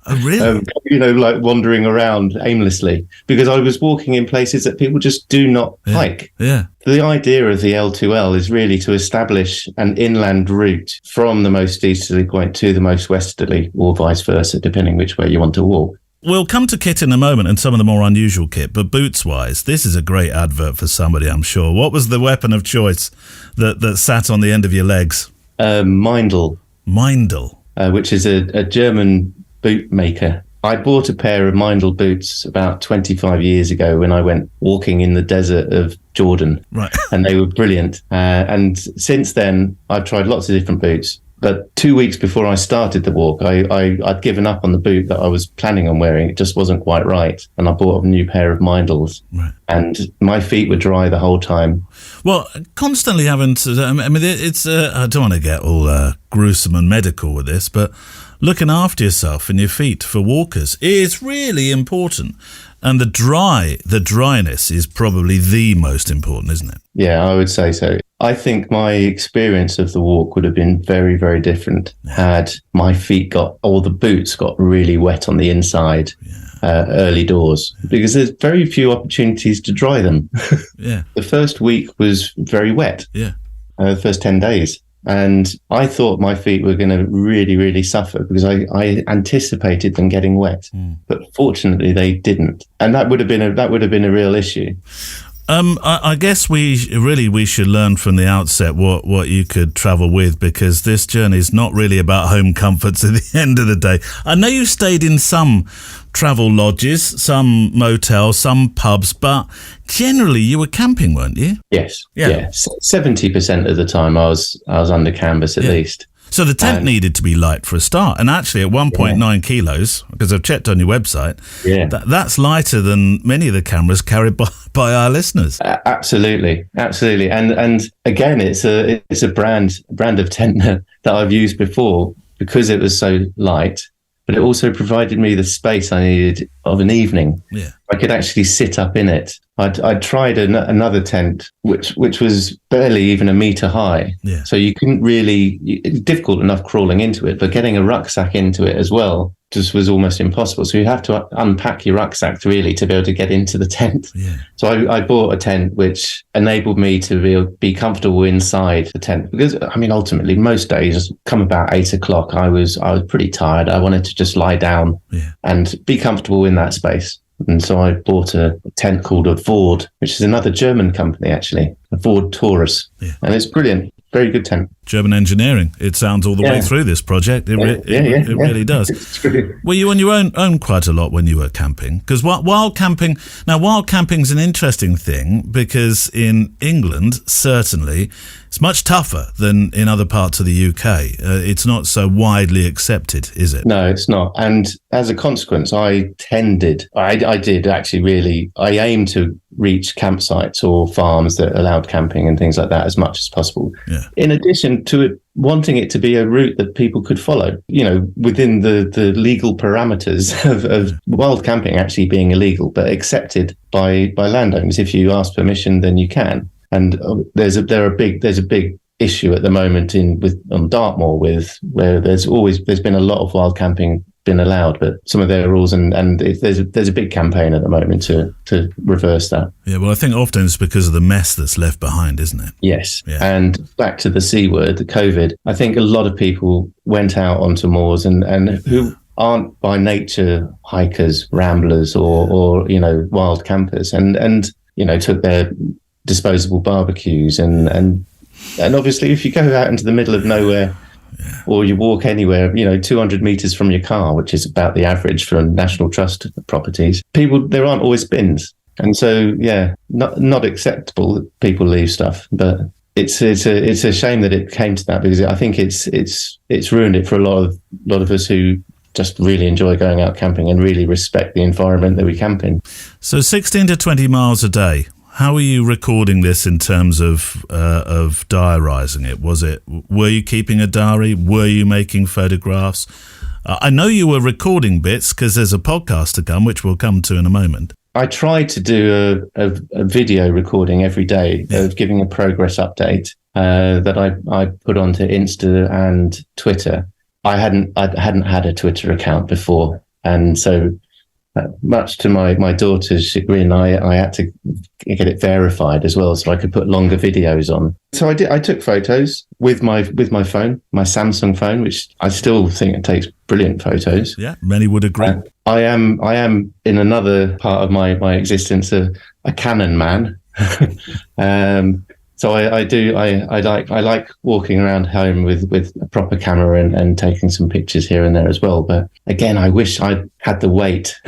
Oh, really? Like wandering around aimlessly, because I was walking in places that people just do not hike. Yeah. The idea of the L2L is really to establish an inland route from the most easterly point to the most westerly, or vice versa, depending which way you want to walk. We'll come to kit in a moment and some of the more unusual kit, but boots-wise, this is a great advert for somebody, I'm sure. What was the weapon of choice that sat on the end of your legs? Meindl. Meindl? Which is a German boot maker. I bought a pair of Meindl boots about 25 years ago when I went walking in the desert of Jordan. Right. And they were brilliant. And since then, I've tried lots of different boots. But 2 weeks before I started the walk, I'd given up on the boot that I was planning on wearing. It just wasn't quite right. And I bought a new pair of Meindls. Right. And my feet were dry the whole time. Well, constantly having to... I mean, it's... I don't want to get all gruesome and medical with this, but looking after yourself and your feet for walkers is really important. And the dryness is probably the most important, isn't it? Yeah, I would say so. I think my experience of the walk would have been very, very different had my feet the boots got really wet on the inside early doors, because there's very few opportunities to dry them. Yeah. The first week was very wet. Yeah. The first 10 days. And I thought my feet were going to really, really suffer because I anticipated them getting wet. But fortunately, they didn't. And that would have been a real issue. I guess we should learn from the outset what you could travel with, because this journey is not really about home comforts at the end of the day. I know you stayed in some travel lodges, some motels, some pubs, but generally you were camping, weren't you? Yes. Yeah. 70% of the time I was under canvas at least. So the tent needed to be light for a start. And actually at 1.9 kilos, because I've checked on your website, that's lighter than many of the cameras carried by our listeners. Absolutely. And again, it's a brand of tent that I've used before because it was so light, but it also provided me the space I needed of an evening. Yeah. I could actually sit up in it. I'd tried another tent, which was barely even a metre high. Yeah. So you couldn't really, it's difficult enough crawling into it, but getting a rucksack into it as well just was almost impossible. So you have to unpack your rucksack really to be able to get into the tent. Yeah. So I bought a tent which enabled me to be comfortable inside the tent, because I mean, ultimately most days come about 8 o'clock, I was pretty tired. I wanted to just lie down and be comfortable in that space. And so I bought a tent called a Vord, which is another German company, actually, a Vord Taurus. Yeah. And it's brilliant. Very good tent. German engineering. It sounds all the way through this project. It really does. Were you on your own quite a lot when you were camping? Because wild camping's an interesting thing, because in England, certainly, it's much tougher than in other parts of the UK. It's not so widely accepted, is it? No, it's not. And as a consequence, I did actually really, I aimed to reach campsites or farms that allowed camping and things like that as much as possible. Yeah. In addition to it, wanting it to be a route that people could follow, within the legal parameters of wild camping actually being illegal, but accepted by landowners. If you ask permission, then you can. And there's a big issue at the moment on Dartmoor where there's been a lot of wild camping been allowed, but some of their rules, and there's a big campaign at the moment to reverse that. Yeah, well, I think often it's because of the mess that's left behind, isn't it? Yes. Yeah. And back to the C word, the COVID, I think a lot of people went out onto moors and who aren't by nature hikers, ramblers, or wild campers, and took their disposable barbecues and obviously if you go out into the middle of nowhere, or you walk anywhere, 200 meters from your car, which is about the average for National Trust properties, there aren't always bins. And so, not acceptable that people leave stuff, but it's a shame that it came to that, because I think it's ruined it for a lot of us who just really enjoy going out camping and really respect the environment that we camp in. So 16 to 20 miles a day. How are you recording this in terms of diarising it? Were you keeping a diary? Were you making photographs? I know you were recording bits because there's a podcast to come, which we'll come to in a moment. I tried to do a video recording every day of giving a progress update that I put onto Insta and Twitter. I hadn't had a Twitter account before, and so much to my daughter's chagrin, I had to get it verified as well, so I could put longer videos on. So I took photos with my phone, my Samsung phone, which I still think it takes brilliant photos. Yeah, many would agree. I am in another part of my existence a Canon man. So I like walking around home with a proper camera and taking some pictures here and there as well. But again, I wish I'd had the weight,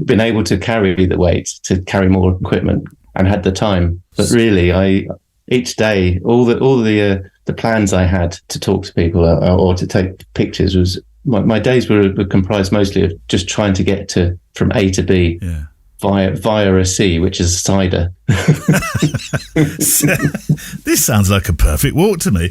been able to carry the weight, to carry more equipment, and had the time. But really, each day, all the plans I had to talk to people or to take pictures was my days were comprised mostly of just trying to get from A to B. Yeah. Via a C, which is cider. This sounds like a perfect walk to me.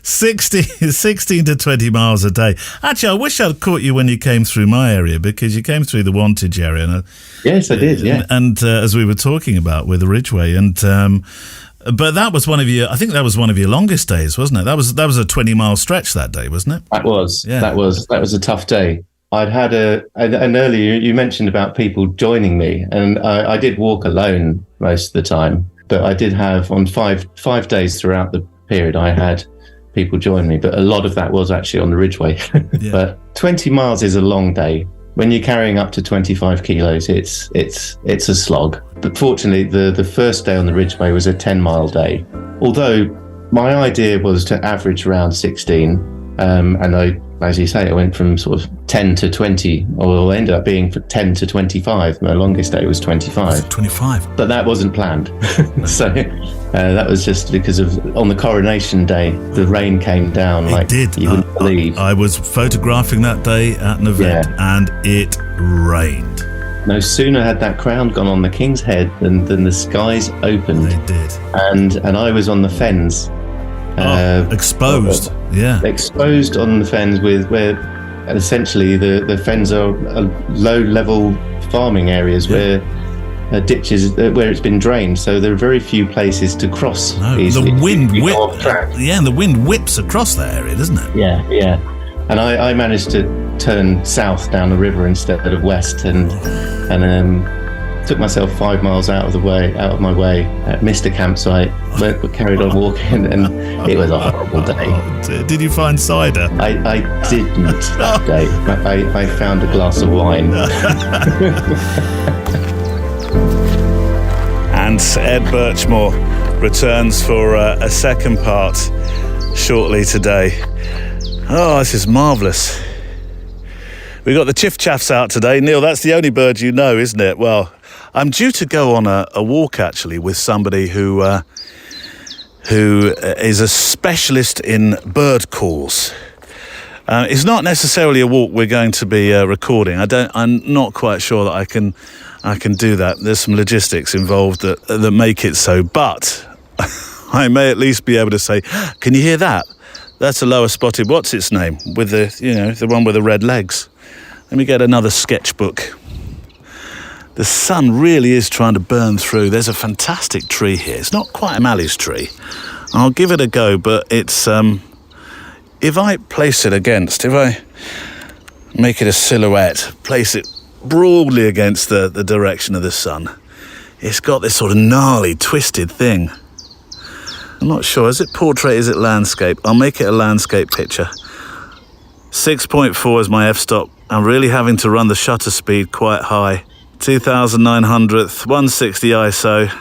16 to 20 miles a day. Actually, I wish I'd caught you when you came through my area, because you came through the Wantage area. Yes, I did, yeah. And as we were talking about with the Ridgeway, but that was one of your longest days, wasn't it? That was a 20-mile stretch that day, wasn't it? That was. Yeah. That was a tough day. I'd had and earlier you mentioned about people joining me, and I did walk alone most of the time, but I did have on five days throughout the period, I had people join me, but a lot of that was actually on the Ridgeway. Yeah. But 20 miles is a long day. When you're carrying up to 25 kilos, it's a slog. But fortunately, the first day on the Ridgeway was a 10-mile day. Although my idea was to average around 16, and as you say, I went from sort of 10 to 20, or ended up being 10 to 25. My longest day was 25. 25. But that wasn't planned. So that was just because on the coronation day, the rain came down. It did. You wouldn't believe. I was photographing that day at an event, and it rained. No sooner had that crown gone on the king's head than the skies opened. They did. And I was on the fens. Exposed. Yeah. Exposed on the fens where essentially the fens are low-level farming areas where ditches where it's been drained, so there are very few places to cross easily. The wind the wind whips across that area, doesn't it? Yeah. And I managed to turn south down the river instead of west, and took myself 5 miles out of my way, missed a campsite, but carried on walking, and it was a horrible day. Did you find cider? I didn't that day. I found a glass of wine. And Ed Birchmore returns for a second part shortly today. Oh, this is marvellous. We got the chiff chaffs out today. Neil, that's the only bird you know, isn't it? Well, I'm due to go on a walk, actually, with somebody who is a specialist in bird calls. It's not necessarily a walk we're going to be recording. I'm not quite sure that I can do that. There's some logistics involved that make it so. But I may at least be able to say, "Can you hear that? That's a lower spotted what's its name with the one with the red legs." Let me get another sketchbook. The sun really is trying to burn through. There's a fantastic tree here. It's not quite a mallee's tree. I'll give it a go, but it's if I place it against, if Make it a silhouette. Place it broadly against the direction of the sun. It's got this sort of gnarly, twisted thing. I'm not sure. Is it portrait? Is it landscape? I'll make it a landscape picture. 6.4 is my f-stop. I'm really having to run the shutter speed quite high. 2900th, 160 ISO.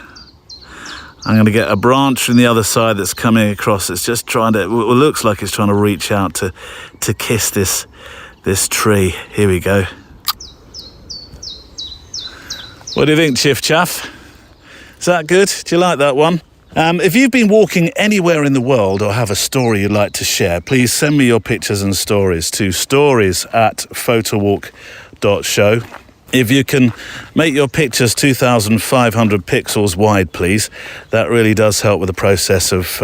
I'm going to get a branch from the other side that's coming across. It's just trying to, it looks like it's trying to reach out to kiss this tree. Here we go. What do you think, Chiff Chaff? Is that good? Do you like that one? If you've been walking anywhere in the world or have a story you'd like to share, please send me your pictures and stories to stories@photowalk.show. If you can make your pictures 2,500 pixels wide, please, that really does help with the process of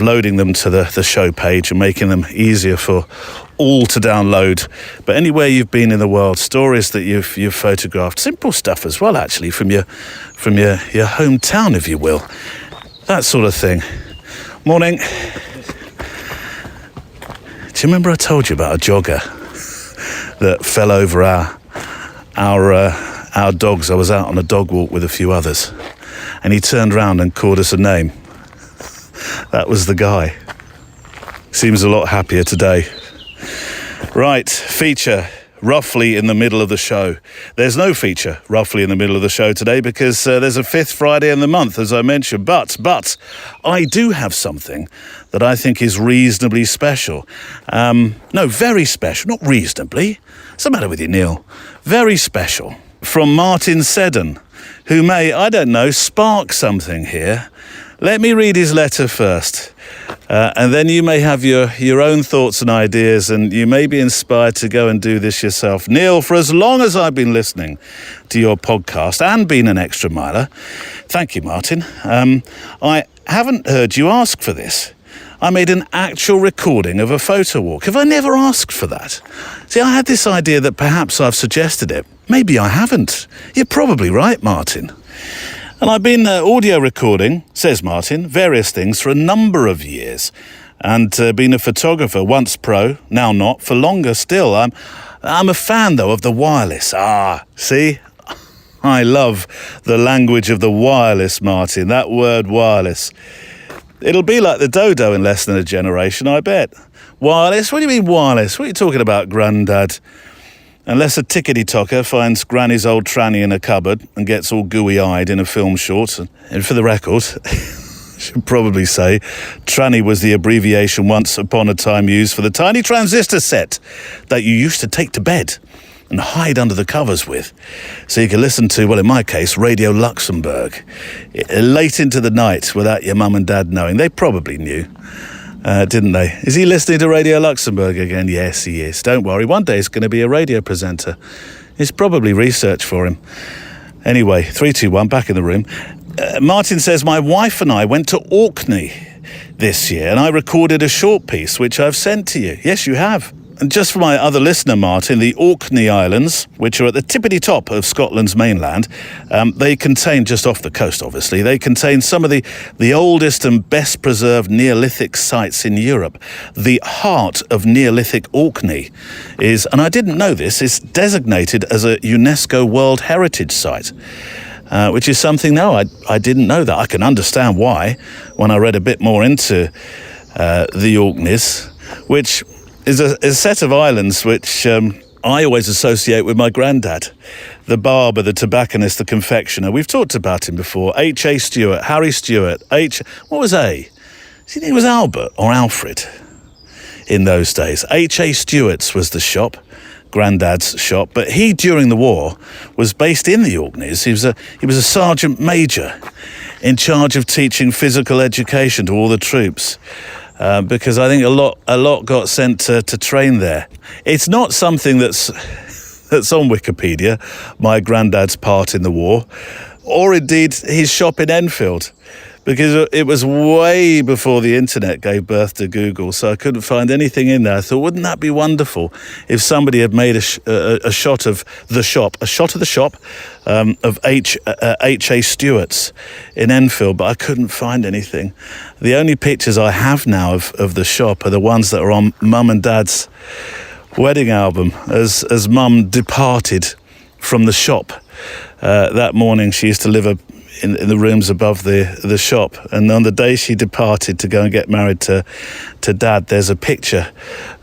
loading them to the show page and making them easier for all to download. But anywhere you've been in the world, stories that you've photographed, simple stuff as well, actually, from your hometown, if you will, that sort of thing. Morning. Do you remember I told you about a jogger that fell over our dogs? I was out on a dog walk with a few others, and he turned around and called us a name. That was the guy. Seems a lot happier today. Right, feature roughly in the middle of the show. There's no feature roughly in the middle of the show today because there's a fifth Friday in the month, as I mentioned. But I do have something that I think is reasonably special. No, very special, not reasonably. What's the matter with you, Neil? Very special. From Martin Seddon, who may, I don't know, spark something here. Let me read his letter first, and then you may have your own thoughts and ideas, and you may be inspired to go and do this yourself. Neil, for as long as I've been listening to your podcast and been an extra miler, thank you, Martin, I haven't heard you ask for this. I made an actual recording of a photo walk. Have I never asked for that? See, I had this idea that perhaps I've suggested it. Maybe I haven't. You're probably right, Martin. And I've been audio recording, says Martin, various things for a number of years, and been a photographer, once pro, now not, for longer still. I'm a fan, though, of the wireless. See? I love the language of the wireless, Martin, that word wireless. It'll be like the dodo in less than a generation, I bet. Wireless? What do you mean wireless? What are you talking about, Grandad? Unless a tickety-tocker finds Granny's old tranny in a cupboard and gets all gooey-eyed in a film short. And for the record, I should probably say, tranny was the abbreviation once upon a time used for the tiny transistor set that you used to take to bed and hide under the covers with. So you could listen to, well, in my case, Radio Luxembourg, late into the night without your mum and dad knowing. They probably knew. Didn't they? Is he listening to Radio Luxembourg again? Yes, he is. Don't worry, one day he's going to be a radio presenter. It's probably research for him. Anyway, 321, back in the room. Martin says, my wife and I went to Orkney this year and I recorded a short piece which I've sent to you. Yes, you have. And just for my other listener, Martin, the Orkney Islands, which are at the tippity-top of Scotland's mainland, they contain, just off the coast obviously, they contain some of the oldest and best preserved Neolithic sites in Europe. The heart of Neolithic Orkney is, and I didn't know this, is designated as a UNESCO World Heritage Site. Which is something, no, I didn't know that. I can understand why when I read a bit more into the Orkneys, which is a set of islands which I always associate with my granddad, the barber, the tobacconist, the confectioner. We've talked about him before. H.A. Stewart, Harry Stewart, what was A? Do you think it was Albert or Alfred in those days? H.A. Stewart's was the shop, granddad's shop, but he, during the war, was based in the Orkneys. He was a sergeant major in charge of teaching physical education to all the troops. Because I think a lot got sent to train there. It's not something that's on Wikipedia, my granddad's part in the war, or indeed his shop in Enfield. because it was way before the internet gave birth to Google, so I couldn't find anything in there. I thought, wouldn't that be wonderful if somebody had made a shot of the shop, of H.A. Stewart's in Enfield, but I couldn't find anything. The only pictures I have now of the shop are the ones that are on Mum and Dad's wedding album, as Mum departed from the shop. That morning she used to live in the rooms above the shop, and on the day she departed to go and get married to Dad, there's a picture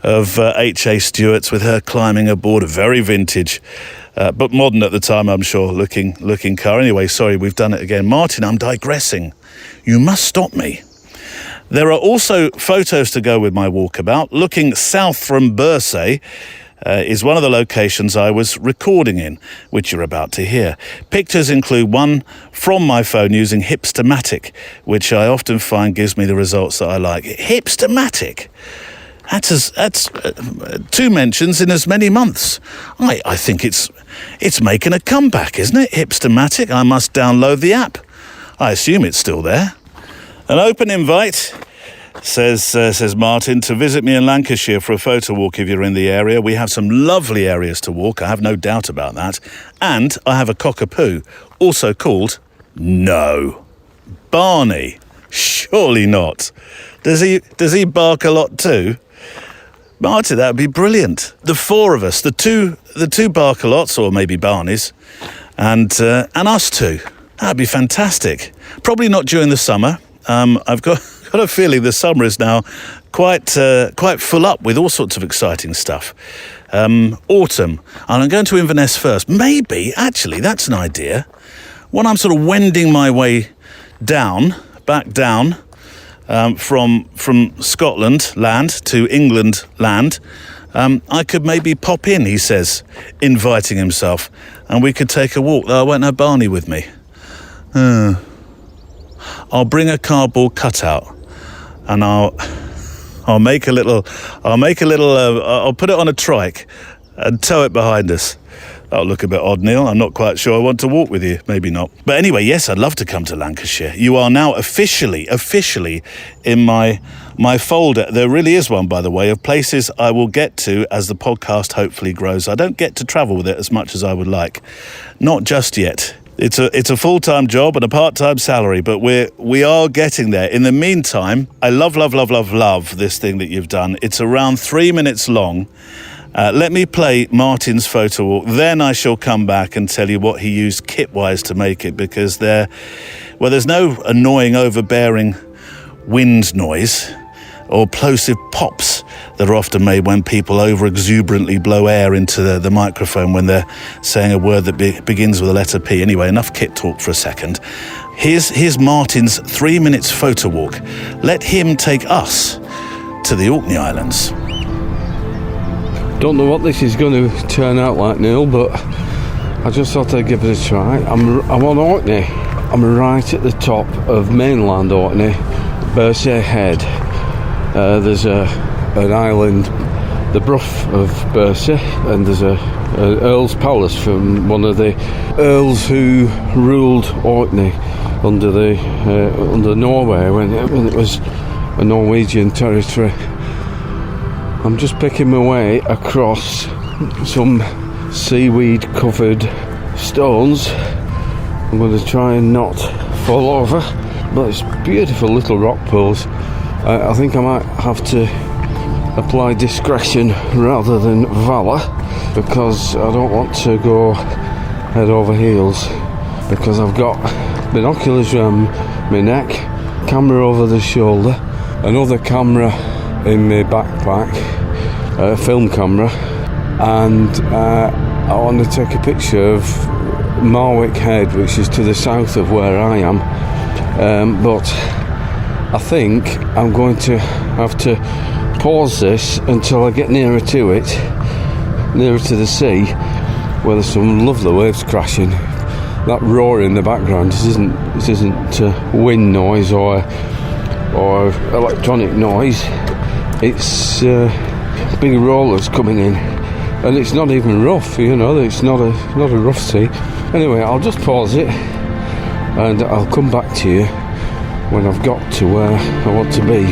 of H.A. Stewart's with her climbing aboard a very vintage but modern at the time, I'm sure, looking car. Anyway, sorry, we've done it again. Martin, I'm digressing. You must stop me. There are also photos to go with my walkabout. Looking south from Bursay is one of the locations I was recording in, which you're about to hear. Pictures include one from my phone using Hipstamatic, which I often find gives me the results that I like. Hipstamatic? That's 2 mentions in as many months. I think it's making a comeback, isn't it? Hipstamatic. I must download the app. I assume it's still there. An open invite, says Martin, to visit me in Lancashire for a photo walk if you're in the area. We have some lovely areas to walk, I have no doubt about that. And I have a cockapoo, also called No. Barney. Surely not. Does he bark a lot too? Martin, that would be brilliant. The 4 of us, the two barkalots, or maybe Barneys, and us 2. That'd be fantastic. Probably not during the summer. I've got a feeling the summer is now quite full up with all sorts of exciting stuff. Autumn, and I'm going to Inverness first. Maybe, actually, that's an idea. When I'm sort of wending my way back down, from Scotland land to England land, I could maybe pop in, he says, inviting himself, and we could take a walk, though I won't have Barney with me. I'll bring a cardboard cutout, and I'll put it on a trike and tow it behind us. That'll look a bit odd, Neil. I'm not quite sure I want to walk with you. Maybe not. But anyway, yes, I'd love to come to Lancashire. You are now officially in my folder. There really is one, by the way, of places I will get to as the podcast hopefully grows. I don't get to travel with it as much as I would like. Not just yet. It's a full-time job and a part-time salary, but we are getting there. In the meantime, I love this thing that you've done. It's around 3 minutes long. Let me play Martin's photo walk, then I shall come back and tell you what he used kit-wise to make it, because there's no annoying, overbearing wind noise or plosive pops that are often made when people over-exuberantly blow air into the microphone when they're saying a word that begins with the letter P. Anyway, enough kit talk for a second. Here's Martin's 3 minutes photo walk. Let him take us to the Orkney Islands. Don't know what this is going to turn out like, Neil, but I just thought I'd give it a try. I'm on Orkney. I'm right at the top of mainland Orkney, Bursay Head. There's an island, the Bruff of Bursay, and there's an Earl's Palace from one of the Earls who ruled Orkney under Norway when it was a Norwegian territory. I'm just picking my way across some seaweed-covered stones. I'm going to try and not fall over, but it's beautiful little rock pools. I think I might have to apply discretion rather than valour, because I don't want to go head over heels, because I've got binoculars around my neck, camera over the shoulder, another camera in my backpack, film camera, and I want to take a picture of Marwick Head, which is to the south of where I am, but I think I'm going to have to pause this until I get nearer to it, nearer to the sea, where there's some lovely waves crashing. That roar in the background, this isn't wind noise or electronic noise. It's big rollers coming in, and it's not even rough, it's not a rough sea. Anyway, I'll just pause it and I'll come back to you when I've got to where I want to be,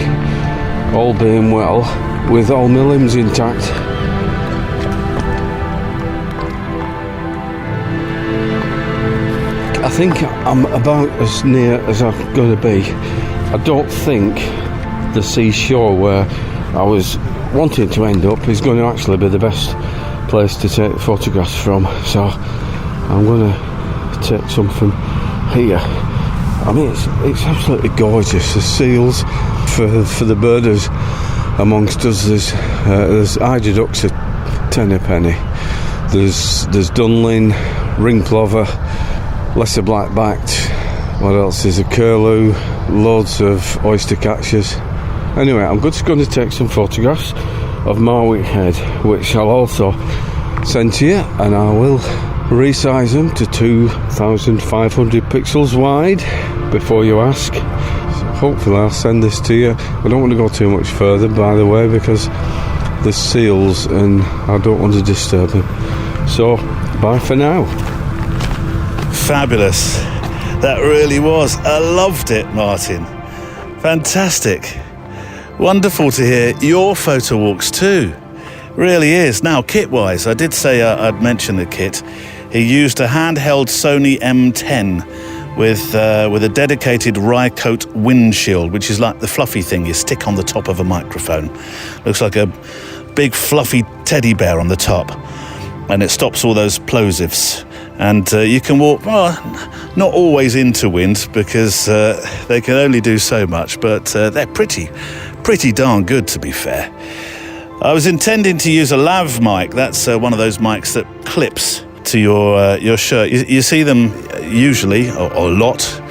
all being well, with all my limbs intact. I think I'm about as near as I'm going to be. I don't think the seashore where I was wanting to end up is going to actually be the best place to take photographs from, so I'm going to take some from here. I mean, it's absolutely gorgeous. The seals for the birders amongst us. There's eider ducks at 10 a penny. There's dunlin, ring plover, lesser black-backed. What else? There's a curlew, loads of oyster catchers. Anyway, I'm just going to take some photographs of Marwick Head, which I'll also send to you, and I will resize them to 2,500 pixels wide before you ask. So hopefully I'll send this to you. I don't want to go too much further, by the way, because there's seals and I don't want to disturb them. So bye for now. Fabulous. That really was. I loved it, Martin. Fantastic. Wonderful to hear your photo walks too. Really is. Now, kit-wise, I did say I'd mention the kit. He used a handheld Sony M10 with a dedicated Rycote windshield, which is like the fluffy thing you stick on the top of a microphone. Looks like a big fluffy teddy bear on the top, and it stops all those plosives. And you can walk, well, not always into wind, because they can only do so much, but they're pretty darn good, to be fair. I was intending to use a lav mic. That's one of those mics that clips to your shirt. You see them usually, or a lot,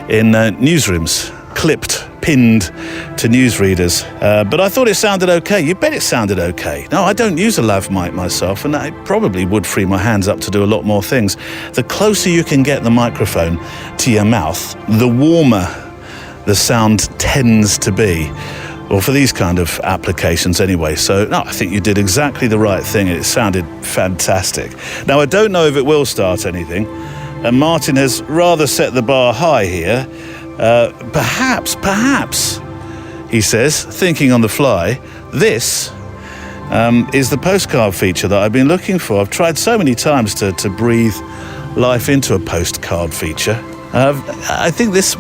in newsrooms, clipped, pinned to newsreaders. But I thought it sounded okay. You bet it sounded okay. No, I don't use a lav mic myself, and I probably would free my hands up to do a lot more things. The closer you can get the microphone to your mouth, the warmer the sound tends to be. Well, for these kind of applications anyway. So, no, I think you did exactly the right thing. It sounded fantastic. Now, I don't know if it will start anything, and Martin has rather set the bar high here. Perhaps, he says, thinking on the fly, this is the postcard feature that I've been looking for. I've tried so many times to breathe life into a postcard feature. I think this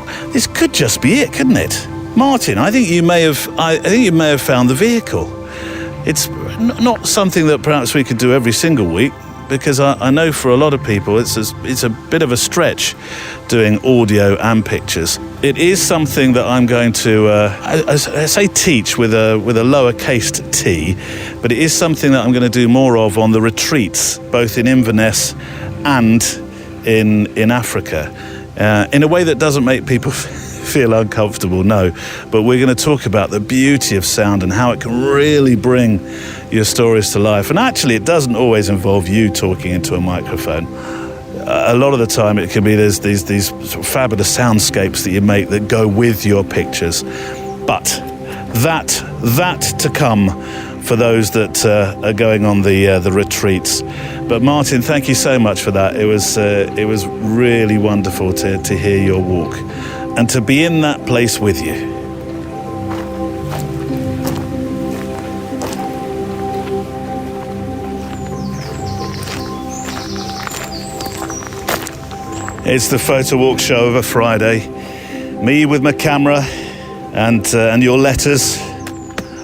could just be it, couldn't it? Martin, I think you may have found the vehicle. It's not something that perhaps we could do every single week, because I know for a lot of people it's a bit of a stretch doing audio and pictures. It is something that I'm going to I say teach with a lowercase t, but it is something that I'm going to do more of on the retreats, both in Inverness and in Africa, in a way that doesn't make people feel uncomfortable, no, but we're going to talk about the beauty of sound and how it can really bring your stories to life. And actually, it doesn't always involve you talking into a microphone. A lot of the time it can be there's these sort of fabulous soundscapes that you make that go with your pictures. But that to come for those that are going on the retreats. But Martin, thank you so much for that. It was really wonderful to hear your walk and to be in that place with you. It's the Photowalk show of a Friday. Me with my camera and your letters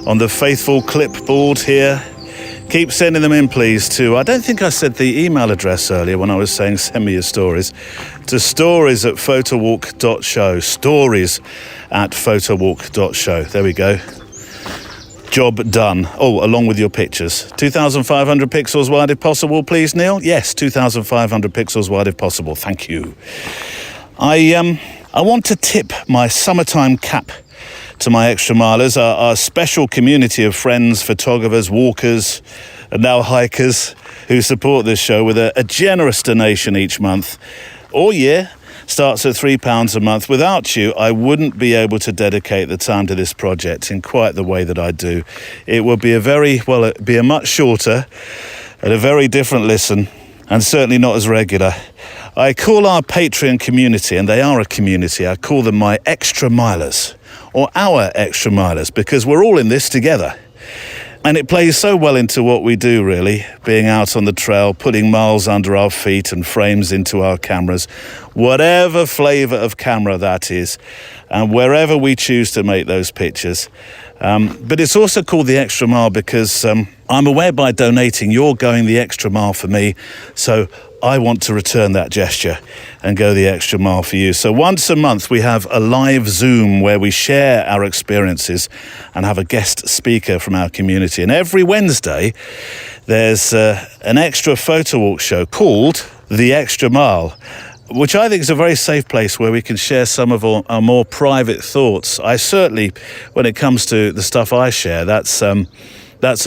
on the faithful clipboard here. Keep sending them in, please, to, I don't think I said the email address earlier when I was saying send me your stories, to stories@photowalk.show. Stories@photowalk.show. There we go. Job done. Oh, along with your pictures. 2,500 pixels wide if possible, please, Neil. Yes, 2,500 pixels wide if possible. Thank you. I want to tip my summertime cap to my extra milers, our special community of friends, photographers, walkers, and now hikers who support this show with a generous donation each month or year. Starts at £3 a month. Without you, I wouldn't be able to dedicate the time to this project in quite the way that I do. It would be it'd be a much shorter and a very different listen, and certainly not as regular. I call our Patreon community, and they are a community, I call them my extra milers, or our extra milers, because we're all in this together. And it plays so well into what we do, really, being out on the trail, putting miles under our feet and frames into our cameras, whatever flavour of camera that is, and wherever we choose to make those pictures. But it's also called the extra mile because I'm aware by donating you're going the extra mile for me, so I want to return that gesture and go the extra mile for you. So once a month we have a live Zoom where we share our experiences and have a guest speaker from our community. And every Wednesday there's an extra Photowalk show called The Extra Mile, which I think is a very safe place where we can share some of our more private thoughts. I certainly, when it comes to the stuff I share, that's a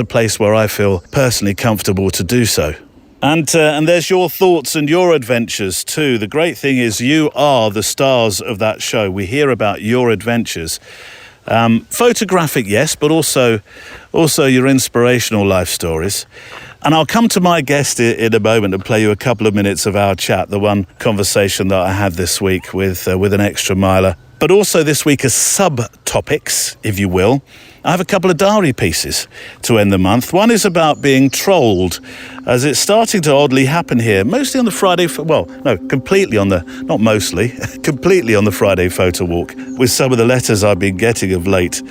place where I feel personally comfortable to do so. And there's your thoughts and your adventures too. The great thing is you are the stars of that show. We hear about your adventures. Photographic, yes, but also your inspirational life stories. And I'll come to my guest in a moment and play you a couple of minutes of our chat, the one conversation that I had this week with an extra miler. But also this week as sub-topics, if you will, I have a couple of diary pieces to end the month. One is about being trolled, as it's starting to oddly happen here, mostly on the Friday, completely on the Friday photo walk, with some of the letters I've been getting of late.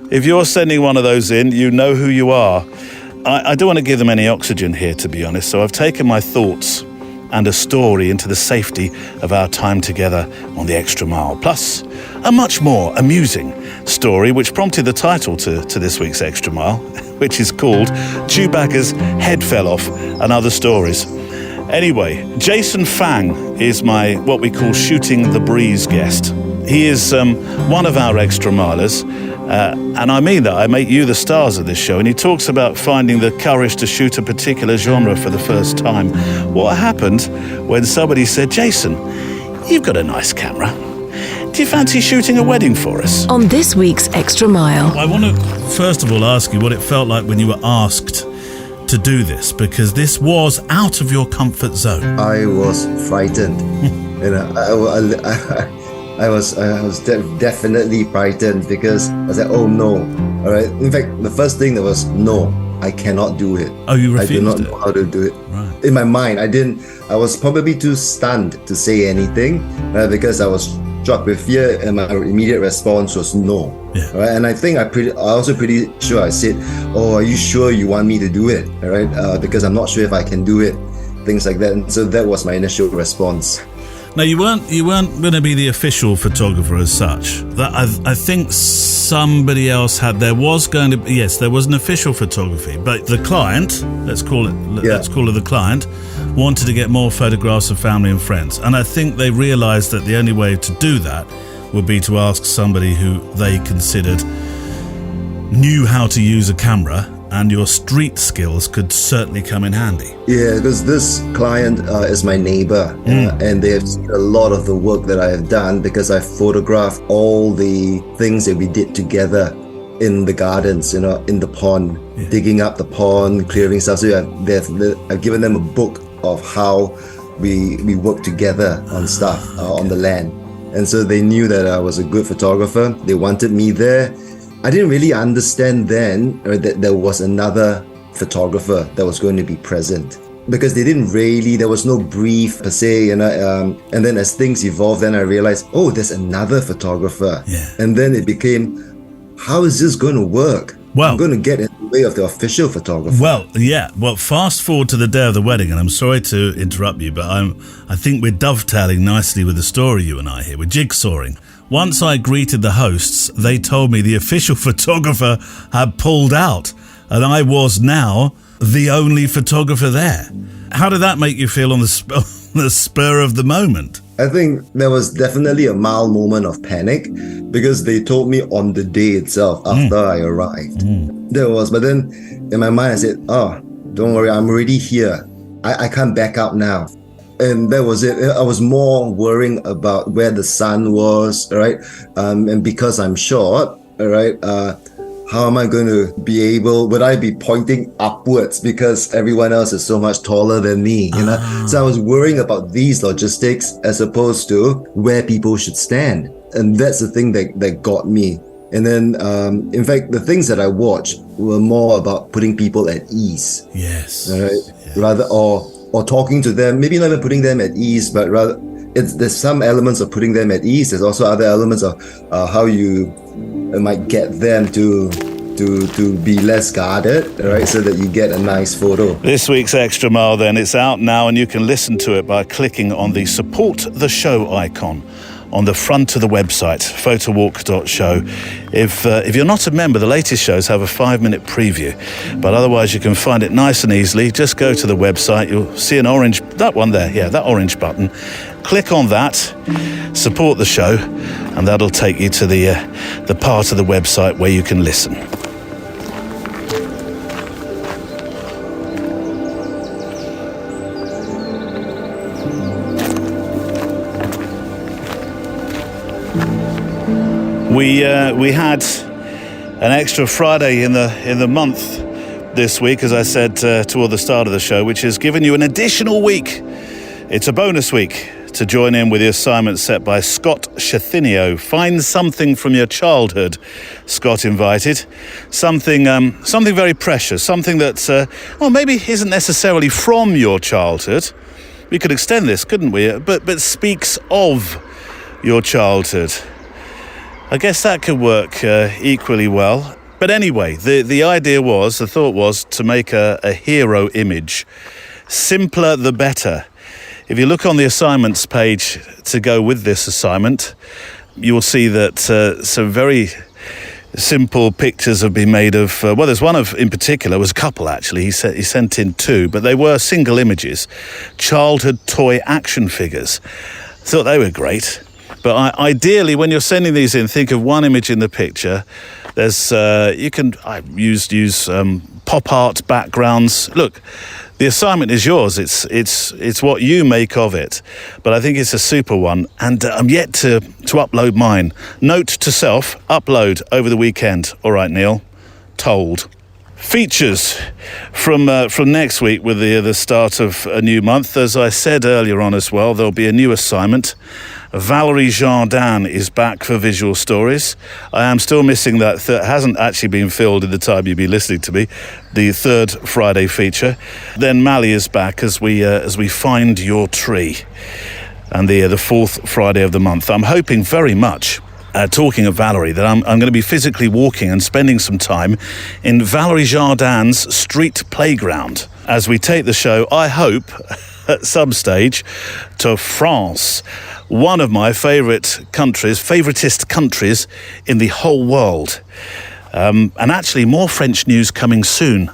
If you're sending one of those in, you know who you are. I don't want to give them any oxygen here, to be honest, so I've taken my thoughts and a story into the safety of our time together on the extra mile, plus a much more amusing story which prompted the title to this week's Extra Mile, which is called Chewbacca's Head Fell Off and Other Stories. Anyway, Jason Fang is my what we call Shooting the Breeze guest. He is one of our extra milers, and I mean that. I make you the stars of this show, and he talks about finding the courage to shoot a particular genre for the first time. What happened when somebody said, Jason, you've got a nice camera. Do you fancy shooting a wedding for us? On this week's Extra Mile. I want to first of all ask you what it felt like when you were asked to do this, because this was out of your comfort zone. I was frightened. I was definitely frightened because I was like, oh no. All right. In fact, the first thing that was no, I cannot do it. Oh, you refused? I do not know how to do it. Right. In my mind, I was probably too stunned to say anything because I was struck with fear, and my immediate response was no. Yeah. Right? And I think I also pretty sure I said, oh, are you sure you want me to do it? All right. Because I'm not sure if I can do it. Things like that. And so that was my initial response. No, you weren't going to be the official photographer as such. That I think somebody else had. There was an official photography, but the client, let's call her the client, wanted to get more photographs of family and friends, and I think they realised that the only way to do that would be to ask somebody who they considered knew how to use a camera. And your street skills could certainly come in handy. Yeah, because this client is my neighbor, and they have seen a lot of the work that I have done because I photographed all the things that we did together in the gardens, in the pond, digging up the pond, clearing stuff. So I've given them a book of how we work together on stuff on the land. And so they knew that I was a good photographer. They wanted me there. I didn't really understand then that there was another photographer that was going to be present, because there was no brief per se, and then as things evolved, then I realized, oh, there's another photographer. Yeah. And then it became, how is this going to work? Well, I'm going to get in the way of the official photographer. Well, fast forward to the day of the wedding, and I'm sorry to interrupt you, but I think we're dovetailing nicely with the story you and I here. We're jigsawing. Once I greeted the hosts, they told me the official photographer had pulled out, and I was now the only photographer there. How did that make you feel on the spur of the moment? I think there was definitely a mild moment of panic, because they told me on the day itself after I arrived. But then in my mind I said, oh, don't worry, I'm already here. I can't back out now. And that was it. I was more worrying about where the sun was, right? And because I'm short, right? how am I going to be able, would I be pointing upwards because everyone else is so much taller than me, you know? So I was worrying about these logistics as opposed to where people should stand. And that's the thing that got me. And then, in fact, the things that I watched were more about putting people at ease. Yes. Right? Yes. Rather, or talking to them, maybe not even putting them at ease, but rather, there's some elements of putting them at ease. There's also other elements of how you might get them to be less guarded, right? So that you get a nice photo. This week's Extra Mile, then, it's out now, and you can listen to it by clicking on the Support the Show icon on the front of the website, photowalk.show. If you're not a member, the latest shows have a 5-minute preview, but otherwise you can find it nice and easily. Just go to the website, you'll see an orange, that one there, yeah, that orange button. Click on that, support the show, and that'll take you to the part of the website where you can listen. We had an extra Friday in the month this week, as I said toward the start of the show, which has given you an additional week. It's a bonus week to join in with the assignment set by Scott Chathinio. Find something from your childhood, Scott invited. Something very precious, something that, maybe isn't necessarily from your childhood. We could extend this, couldn't we? But speaks of your childhood. I guess that could work equally well. But anyway, the thought was to make a hero image. Simpler the better. If you look on the assignments page to go with this assignment, you will see that some very simple pictures have been made of, there's one in particular, was a couple actually, he sent in 2, but they were single images, childhood toy action figures. Thought they were great. But ideally, when you're sending these in, think of one image in the picture. There's I use pop art backgrounds. Look, the assignment is yours. It's what you make of it. But I think it's a super one, and I'm yet to upload mine. Note to self: upload over the weekend. All right, Neil. Told. Features from next week with the start of a new month. As I said earlier on as well, there'll be a new assignment. Valerie Jardin is back for visual stories. I am still missing that hasn't actually been filled in the time you've been listening to me, the third Friday feature. Then Mally is back as we find your tree, and the fourth Friday of the month. I'm hoping very much, talking of Valerie, that I'm going to be physically walking and spending some time in Valerie Jardin's street playground as we take the show, I hope, at some stage, to France. One of my favoritist countries in the whole world. And actually more French news coming soon,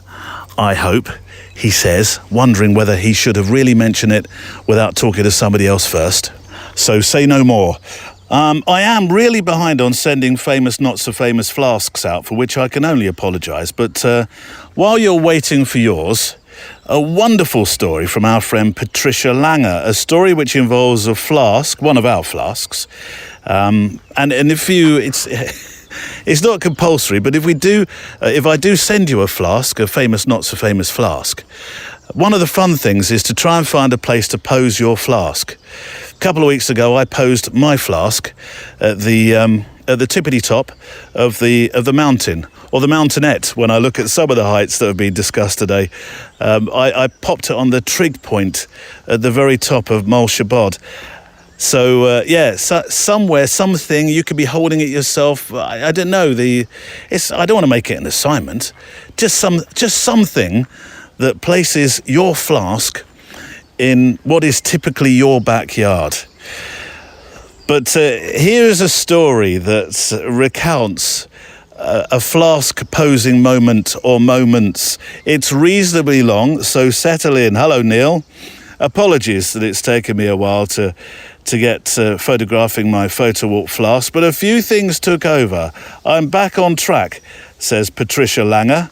I hope, he says, wondering whether he should have really mentioned it without talking to somebody else first. So say no more. I am really behind on sending famous, not so famous flasks out, for which I can only apologise. But while you're waiting for yours, a wonderful story from our friend Patricia Langer, a story which involves a flask, one of our flasks, and it's not compulsory, but if I do send you a flask, a famous, not so famous flask, one of the fun things is to try and find a place to pose your flask. A couple of weeks ago, I posed my flask at the tippity top of the mountain, or the mountainette. When I look at some of the heights that have been discussed today, I popped it on the trig point at the very top of Mole Shabod. So somewhere, something, you could be holding it yourself. I don't know. I don't want to make it an assignment. Just something that places your flask in what is typically your backyard. But here's a story that recounts a flask posing moment or moments. It's reasonably long, so settle in. Hello, Neil. Apologies that it's taken me a while to get photographing my Photowalk flask, but a few things took over. I'm back on track, says Patricia Langer,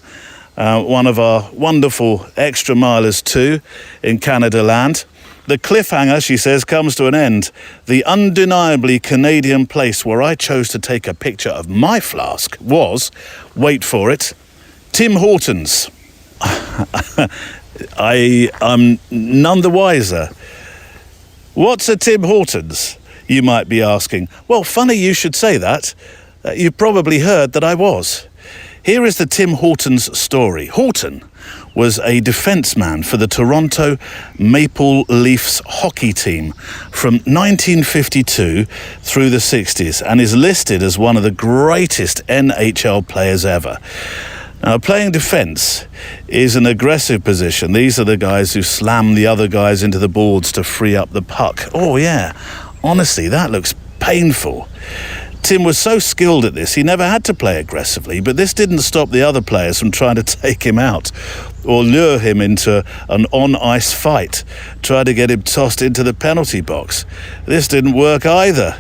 one of our wonderful extra milers too in Canada land. The cliffhanger, she says, comes to an end. The undeniably Canadian place where I chose to take a picture of my flask was, wait for it, Tim Hortons. I am none the wiser. What's a Tim Hortons, you might be asking? Well, funny you should say that. You've probably heard that I was. Here is the Tim Hortons story. Horton was a defenceman for the Toronto Maple Leafs hockey team from 1952 through the 60s and is listed as one of the greatest NHL players ever. Now, playing defence is an aggressive position. These are the guys who slam the other guys into the boards to free up the puck. Oh, yeah. Honestly, that looks painful. Tim was so skilled at this, he never had to play aggressively, but this didn't stop the other players from trying to take him out or lure him into an on-ice fight, try to get him tossed into the penalty box. This didn't work either.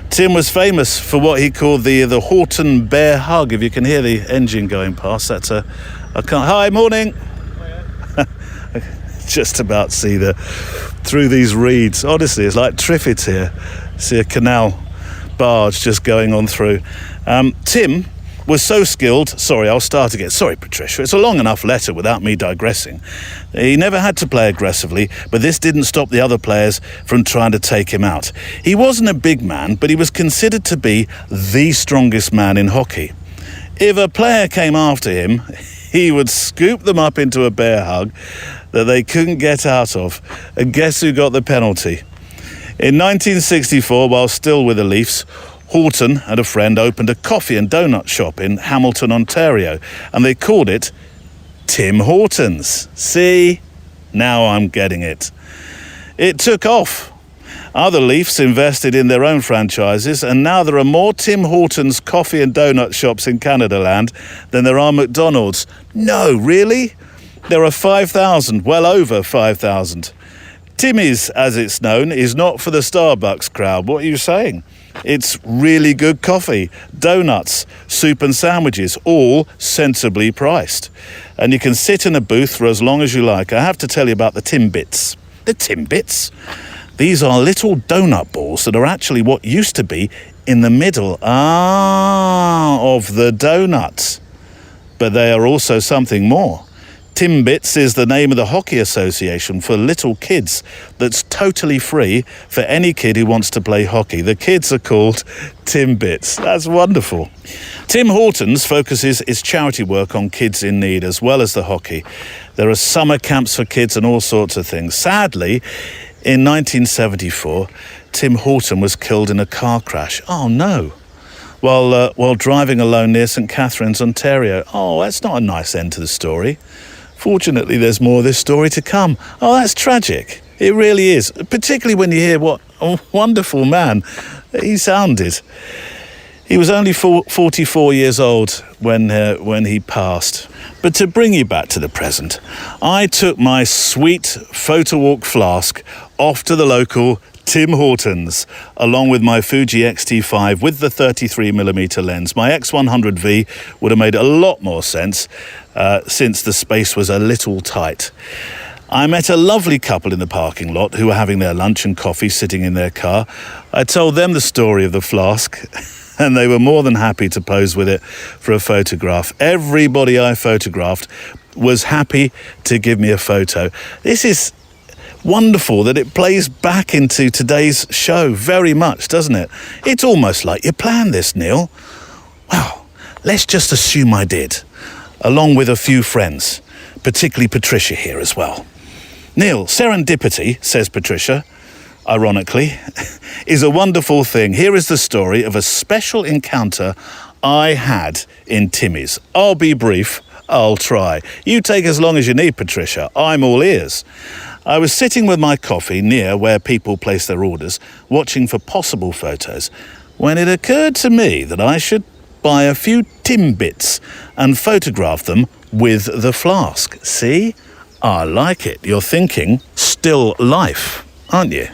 Tim was famous for what he called the Horton bear hug. If you can hear the engine going past, that's a hi, morning. Just about see through these reeds. Honestly, it's like Triffitt here. See a canal barge just going on through. Tim was so skilled. Sorry, I'll start again. Sorry, Patricia. It's a long enough letter without me digressing. He never had to play aggressively, but this didn't stop the other players from trying to take him out. He wasn't a big man, but he was considered to be the strongest man in hockey. If a player came after him, he would scoop them up into a bear hug that they couldn't get out of. And guess who got the penalty? In 1964, while still with the Leafs, Horton and a friend opened a coffee and donut shop in Hamilton, Ontario, and they called it Tim Hortons. See? Now I'm getting it. It took off. Other Leafs invested in their own franchises, and now there are more Tim Hortons coffee and donut shops in Canada land than there are McDonald's. No, really? There are 5,000, well over 5,000. Timmy's, as it's known, is not for the Starbucks crowd. What are you saying? It's really good coffee, donuts, soup and sandwiches, all sensibly priced. And you can sit in a booth for as long as you like. I have to tell you about the Timbits. The Timbits? These are little donut balls that are actually what used to be in the middle of the donut. But they are also something more. Timbits is the name of the hockey association for little kids that's totally free for any kid who wants to play hockey. The kids are called Timbits. That's wonderful. Tim Hortons focuses its charity work on kids in need as well as the hockey. There are summer camps for kids and all sorts of things. Sadly, in 1974, Tim Horton was killed in a car crash. Oh, no. While driving alone near St. Catharines, Ontario. Oh, that's not a nice end to the story. Fortunately, there's more of this story to come. Oh, that's tragic. It really is, particularly when you hear what a wonderful man he sounded. He was only 44 years old when he passed. But to bring you back to the present, I took my sweet Photowalk flask off to the local Tim Hortons, along with my Fuji X-T5 with the 33mm lens. My X100V would have made a lot more sense since the space was a little tight. I met a lovely couple in the parking lot who were having their lunch and coffee sitting in their car. I told them the story of the flask, and they were more than happy to pose with it for a photograph. Everybody I photographed was happy to give me a photo. This is wonderful that it plays back into today's show very much, doesn't it? It's almost like you planned this, Neil. Well, let's just assume I did, along with a few friends, particularly Patricia here as well. Neil, serendipity, says Patricia, ironically, is a wonderful thing. Here is the story of a special encounter I had in Timmy's. I'll be brief. I'll try. You take as long as you need, Patricia. I'm all ears. I was sitting with my coffee near where people place their orders, watching for possible photos, when it occurred to me that I should buy a few Timbits and photograph them with the flask. See? I like it. You're thinking still life, aren't you?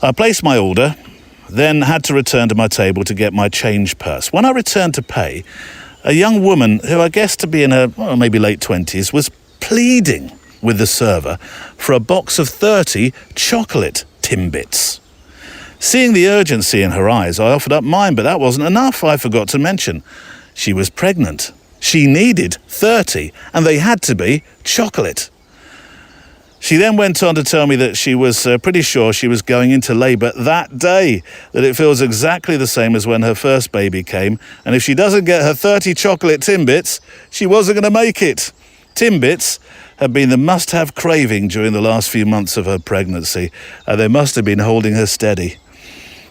I placed my order, then had to return to my table to get my change purse. When I returned to pay, a young woman who I guessed to be in her maybe late 20s was pleading with the server for a box of 30 chocolate Timbits. Seeing the urgency in her eyes, I offered up mine, but that wasn't enough. I forgot to mention she was pregnant. She needed 30, and they had to be chocolate. She then went on to tell me that she was pretty sure she was going into labour that day, that it feels exactly the same as when her first baby came, and if she doesn't get her 30 chocolate Timbits, she wasn't going to make it. Timbits had been the must-have craving during the last few months of her pregnancy, and they must have been holding her steady.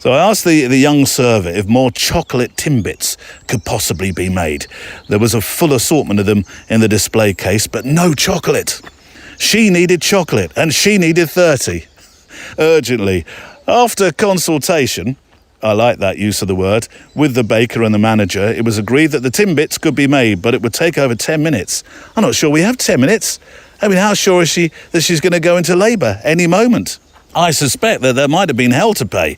So I asked the young server if more chocolate Timbits could possibly be made. There was a full assortment of them in the display case, but no chocolate. She needed chocolate, and she needed 30. Urgently. After consultation, I like that use of the word, with the baker and the manager, it was agreed that the Timbits could be made, but it would take over 10 minutes. I'm not sure we have 10 minutes. I mean, how sure is she that she's going to go into labour any moment? I suspect that there might have been hell to pay,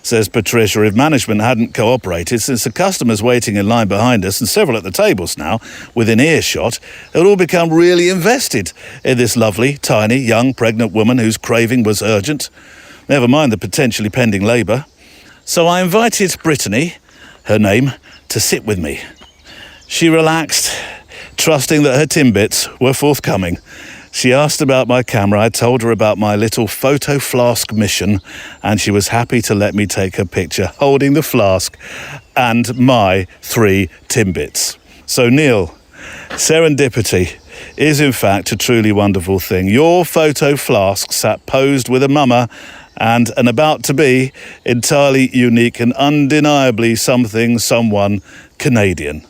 says Patricia, if management hadn't cooperated, since the customers waiting in line behind us and several at the tables now, within earshot, had all become really invested in this lovely, tiny, young, pregnant woman whose craving was urgent. Never mind the potentially pending labour. So I invited Brittany, her name, to sit with me. She relaxed, trusting that her Timbits were forthcoming. She asked about my camera, I told her about my little photo flask mission, and she was happy to let me take her picture holding the flask and my 3 Timbits. So Neil, serendipity is in fact a truly wonderful thing. Your photo flask sat posed with a mama and an about-to-be entirely unique and undeniably someone Canadian.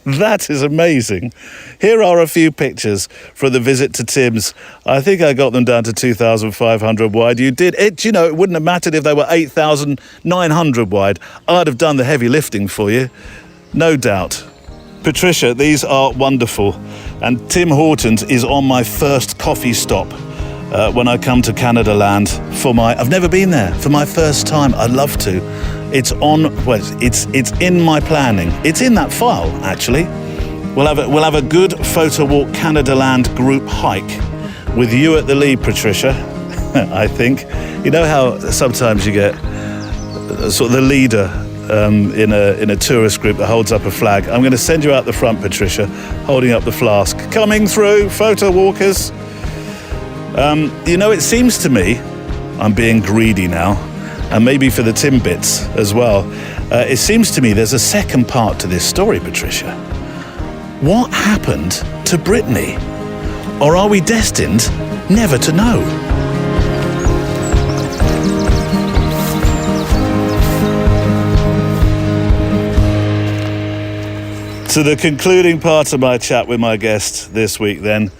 That is amazing. Here are a few pictures from the visit to Tim's. I think I got them down to 2,500 wide. You did. You know, it wouldn't have mattered if they were 8,900 wide. I'd have done the heavy lifting for you. No doubt. Patricia, these are wonderful. And Tim Hortons is on my first coffee stop when I come to Canada Land I've never been there, for my first time. I'd love to. It's in my planning. It's in that file, actually. We'll have a good Photowalk Canada Land group hike with you at the lead, Patricia. I think. You know how sometimes you get sort of the leader in a tourist group that holds up a flag. I'm going to send you out the front, Patricia, holding up the flask. Coming through, photo walkers. It seems to me, I'm being greedy now, and maybe for the Timbits as well, it seems to me there's a second part to this story, Patricia. What happened to Brittany? Or are we destined never to know? To the concluding part of my chat with my guest this week then,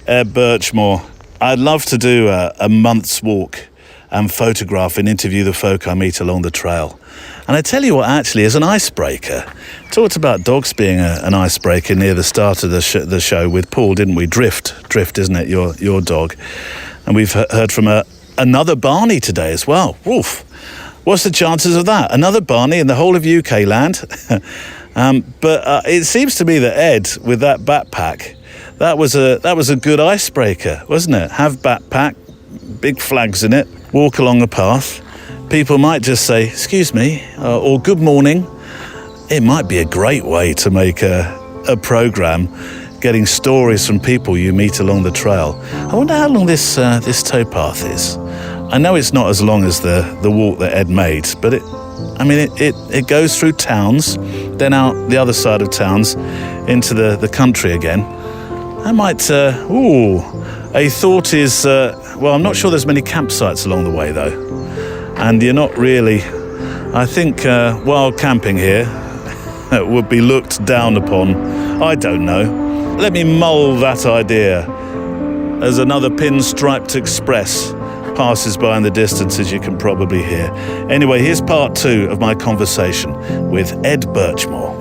Ed Birchmore. I'd love to do a month's walk and photograph and interview the folk I meet along the trail. And I tell you what, actually, as an icebreaker, talked about dogs being an icebreaker near the start of the show with Paul, didn't we? Drift, isn't it, your dog? And we've heard from another Barney today as well. Oof. What's the chances of that? Another Barney in the whole of UK land? But it seems to me that Ed, with that backpack, that was a good icebreaker, wasn't it? Have backpack, big flags in it, walk along a path. People might just say, excuse me, or good morning. It might be a great way to make a programme, getting stories from people you meet along the trail. I wonder how long this towpath is. I know it's not as long as the walk that Ed made, but it goes through towns, then out the other side of towns into the country again. I might, a thought is, I'm not sure there's many campsites along the way though. And you're not really, I think wild camping here would be looked down upon. I don't know. Let me mull that idea as another pinstriped express passes by in the distance, as you can probably hear. Anyway, here's part 2 of my conversation with Ed Birchmore.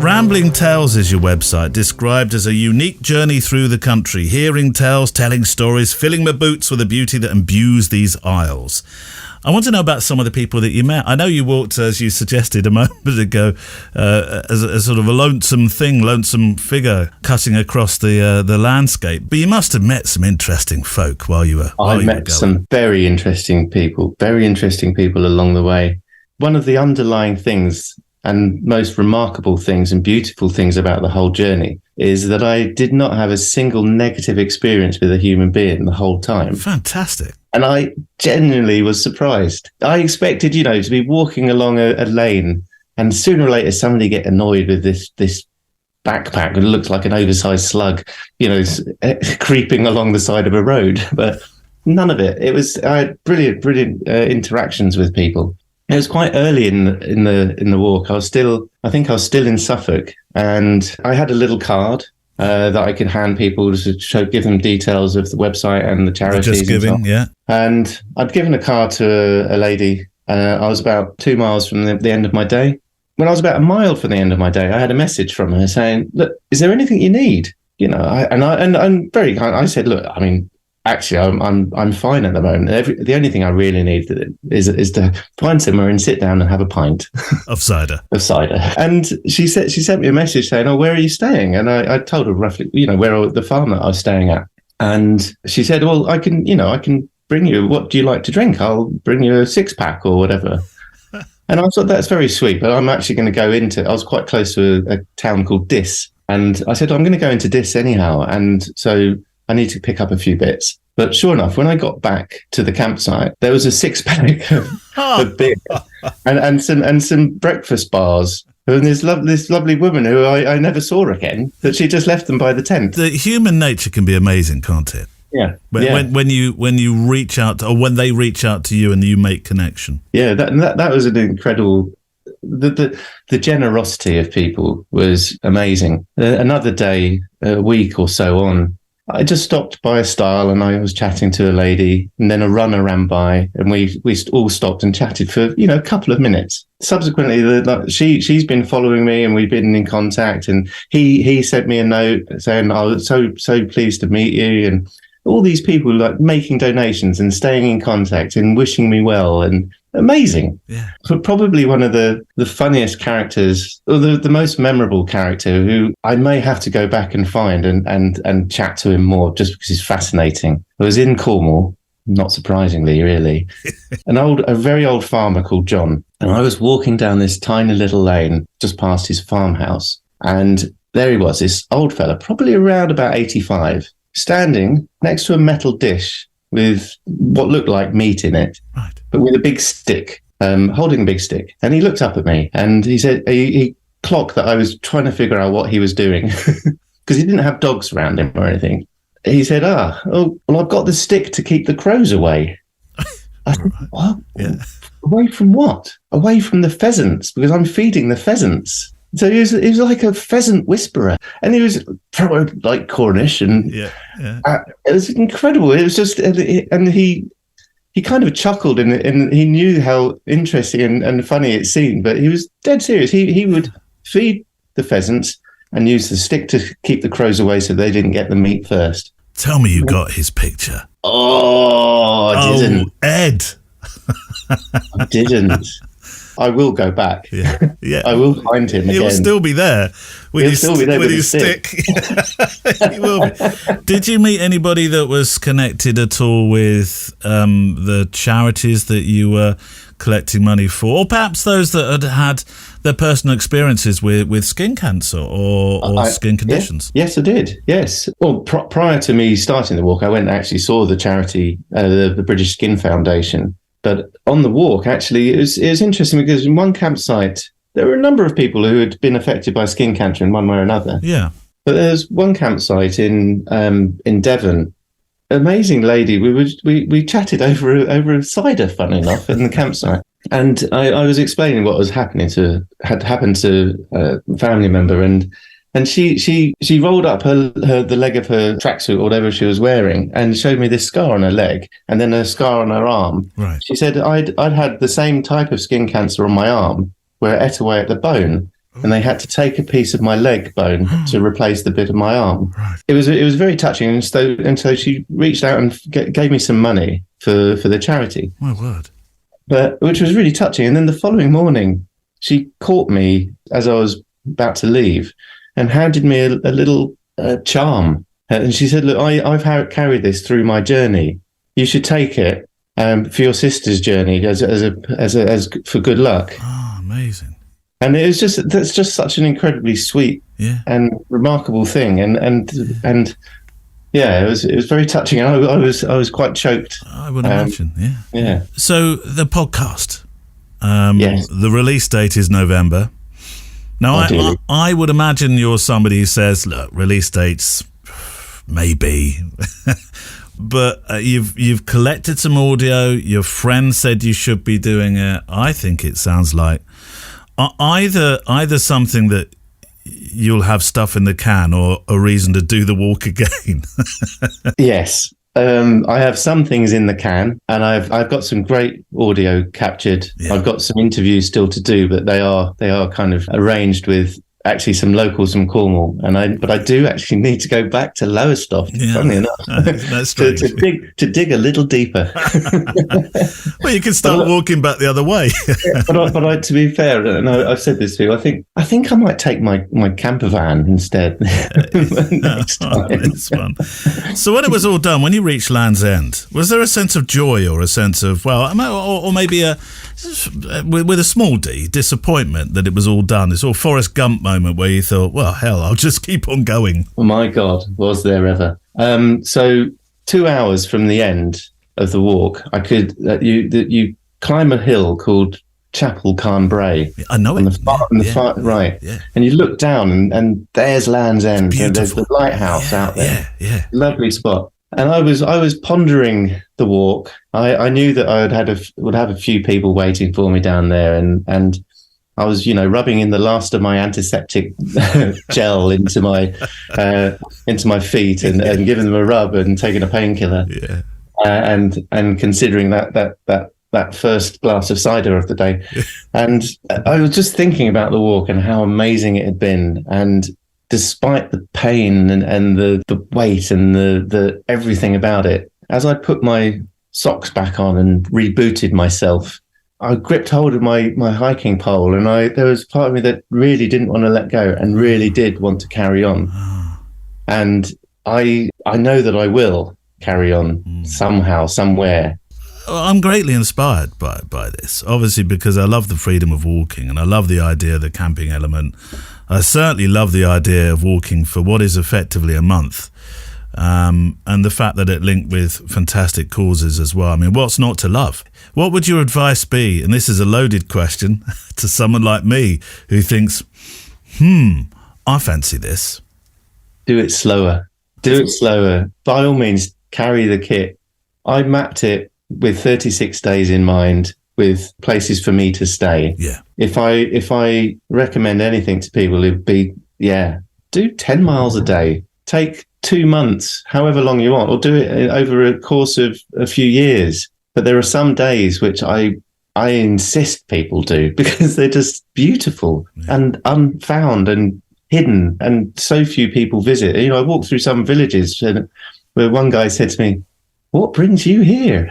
Rambling Tales is your website, described as a unique journey through the country, hearing tales, telling stories, filling my boots with the beauty that imbues these isles. I want to know about some of the people that you met. I know you walked, as you suggested a moment ago, as a sort of a lonesome figure cutting across the landscape. But you must have met some interesting folk while you were I met some very interesting people along the way. One of the underlying things and most remarkable things and beautiful things about the whole journey is that I did not have a single negative experience with a human being the whole time. Fantastic. And I genuinely was surprised. I expected, to be walking along a lane and sooner or later somebody get annoyed with this backpack that looks like an oversized slug, creeping along the side of a road. But none of it. I had brilliant interactions with people. It was quite early in the walk. I think I was still in Suffolk, and I had a little card that I could hand people to give them details of the website and the charities. Just giving, yeah. And I'd given a card to a lady. I was about 2 miles from the end of my day. When I was about a mile from the end of my day, I had a message from her saying, "Look, is there anything you need?" I'm very kind. I said, "Look, I mean, actually, I'm fine at the moment. The only thing I really need is to find somewhere and sit down and have a pint of cider. And she sent me a message saying, "Oh, where are you staying?" And I told her roughly, where the farm that I was staying at. And she said, "Well, I can bring you. What do you like to drink? I'll bring you a 6-pack or whatever." And I thought that's very sweet, but I'm actually going to go into. I was quite close to a town called Diss, and I said, "I'm going to go into Diss anyhow," and so I need to pick up a few bits. But sure enough, when I got back to the campsite, there was a 6-pack of beer and some breakfast bars. And this lovely woman who I never saw again, that she just left them by the tent. The human nature can be amazing, can't it? Yeah. When you reach out, or when they reach out to you and you make connection. Yeah, that was an incredible. The generosity of people was amazing. Another day, a week or so on, I just stopped by a stile and I was chatting to a lady, and then a runner ran by, and we all stopped and chatted for a couple of minutes. Subsequently, she's been following me and we've been in contact, and he sent me a note saying, "I was so pleased to meet you," and all these people like making donations and staying in contact and wishing me well, and amazing. Yeah. But probably one of the funniest characters, or the most memorable character, who I may have to go back and find and chat to him more, just because he's fascinating. I was in Cornwall, not surprisingly, really, a very old farmer called John, and I was walking down this tiny little lane just past his farmhouse, and there he was, this old fella, probably around about 85, standing next to a metal dish with what looked like meat in it, right, but with a big stick, holding a big stick. And he looked up at me and he said, he clocked that I was trying to figure out what he was doing, because he didn't have dogs around him or anything. He said, well, I've got the stick to keep the crows away. I said, what? Yeah. Away from what? Away from the pheasants, because I'm feeding the pheasants. So he was like a pheasant whisperer, and he was probably like Cornish, and yeah. It was incredible. It was just, and he kind of chuckled, and he knew how interesting and funny it seemed, but he was dead serious. He would feed the pheasants and use the stick to keep the crows away so they didn't get the meat first. Tell me you got his picture. Oh, I didn't. Oh, Ed. I didn't. I will go back. Yeah. I will find him again. He'll still be there with his stick. He will be. Did you meet anybody that was connected at all with the charities that you were collecting money for, or perhaps those that had their personal experiences with skin cancer or skin conditions? Yes, I did. Yes. Well, prior to me starting the walk, I went and actually saw the charity, the British Skin Foundation. But on the walk, actually, it was interesting, because in one campsite, there were a number of people who had been affected by skin cancer in one way or another. Yeah. But there's one campsite in Devon. Amazing lady. We chatted over a cider, funny enough, in the campsite. And I was explaining what had happened to a family member, and she rolled up the leg of her tracksuit or whatever she was wearing and showed me this scar on her leg and then a scar on her arm. Right. She said I'd had the same type of skin cancer on my arm where it ate away at the bone, and they had to take a piece of my leg bone to replace the bit of my arm. Right. It was very touching, and so she reached out and gave me some money for the charity. My word. but which was really touching. And then the following morning, she caught me as I was about to leave and handed me a little charm. And she said, "Look, I've carried this through my journey. You should take it for your sister's journey as for good luck." Oh, amazing. And that's just such an incredibly sweet and remarkable thing. And yeah, it was very touching. And I was quite choked. I would imagine, Yeah. So the podcast, yes. the release date is November. Now, I would imagine you're somebody who says, look, release dates, maybe. But you've collected some audio. Your friend said you should be doing it. I think it sounds like either something that you'll have stuff in the can or a reason to do the walk again. Yes. I have some things in the can, and I've got some great audio captured. Yeah. I've got some interviews still to do, but they are kind of arranged with actually some locals from Cornwall, but I do actually need to go back to Lowestoft. Yeah. Funnily enough, that's to dig a little deeper. Well, you can start walking back the other way. but to be fair, and I've said this to you, I think I might take my camper van instead next time. It's fun. So when it was all done, when you reached Land's End, was there a sense of joy or a sense of, well, or maybe with a small d, disappointment that it was all done? It's all Forrest Gump moment where you thought, well, hell, I'll just keep on going. Oh my God, was there ever? So 2 hours from the end of the walk, I could you climb a hill called Chapel Carnbray. I know it. On the far right. Yeah. And you look down and there's Land's End. There's the lighthouse out there. Yeah. Lovely spot. And I was pondering the walk. I knew that I would have a few people waiting for me down there, and I was, rubbing in the last of my antiseptic gel into my feet and giving them a rub and taking a painkiller. Yeah. And considering that first glass of cider of the day, and I was just thinking about the walk and how amazing it had been, and despite the pain and the weight and the everything about it, as I put my socks back on and rebooted myself, I gripped hold of my hiking pole, and there was part of me that really didn't want to let go and really did want to carry on. And I know that I will carry on somehow, somewhere. I'm greatly inspired by this, obviously, because I love the freedom of walking and I love the idea of the camping element. I certainly love the idea of walking for what is effectively a month, and the fact that it linked with fantastic causes as well. I mean, what's not to love? What would your advice be, and this is a loaded question, to someone like me who thinks, I fancy this? Do it slower. By all means, carry the kit. I mapped it with 36 days in mind, with places for me to stay. Yeah. If I recommend anything to people, it'd be, do 10 miles a day. Take 2 months, however long you want, or do it over a course of a few years. But there are some days which I insist people do because they're just beautiful and unfound and hidden, and so few people visit. I walked through some villages where one guy said to me, "What brings you here?"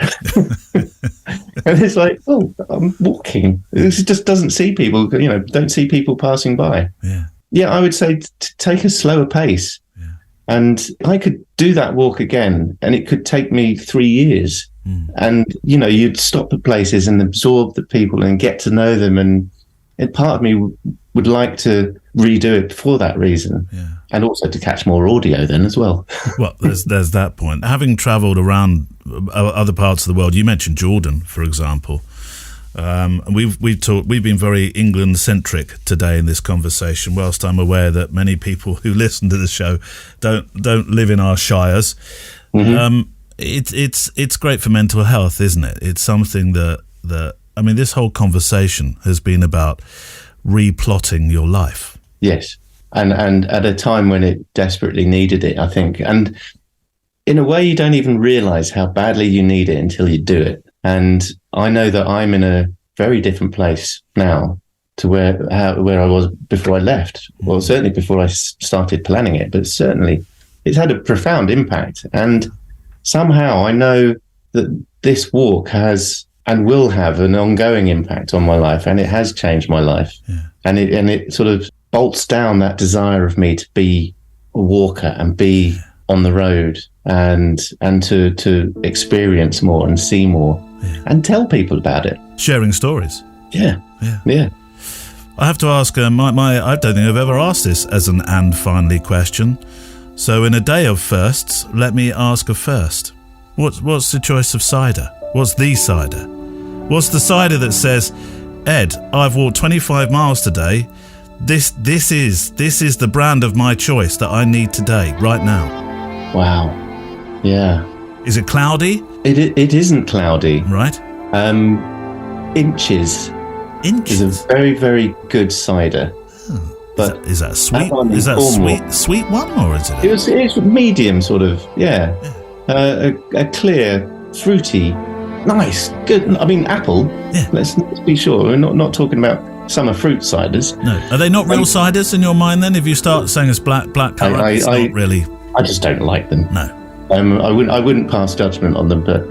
And it's like, oh, I'm walking. It just doesn't see people, don't see people passing by. Yeah, I would say take a slower pace. Yeah. And I could do that walk again, and it could take me 3 years. And, you'd stop at places and absorb the people and get to know them. And part of me would like to redo it for that reason. Yeah. And also to catch more audio then as well. Well, there's that point. Having travelled around other parts of the world, you mentioned Jordan, for example. We've been very England-centric today in this conversation, whilst I'm aware that many people who listen to the show don't live in our shires. Mm-hmm. It's great for mental health, isn't it? It's something that this whole conversation has been about replotting your life. Yes. And at a time when it desperately needed it, I think. And in a way, you don't even realize how badly you need it until you do it. And I know that I'm in a very different place now to where I was before I left. Well, certainly before I started planning it, but certainly it's had a profound impact. And somehow I know that this walk has and will have an ongoing impact on my life, and it has changed my life. Yeah. And it sort of bolts down that desire of me to be a walker and be on the road and to experience more and see more and tell people about it. Sharing stories. Yeah. I have to ask, I don't think I've ever asked this as an and finally question. So in a day of firsts, let me ask a first. What's the choice of cider? What's the cider? What's the cider that says, Ed, I've walked 25 miles today. This is the brand of my choice that I need today, right now. Wow. Yeah. Is it cloudy? It isn't cloudy. Right. Inches. Inches? Is a very, very good cider. But is that sweet? Is that sweet one, or is it? It's medium, sort of. Yeah. A clear, fruity, nice, good. I mean, apple. Yeah. Let's be sure. We're not talking about summer fruit ciders. No. Are they not real ciders in your mind then? If you start saying it's black colour, it's not really. I just don't like them. No. I wouldn't pass judgment on them, but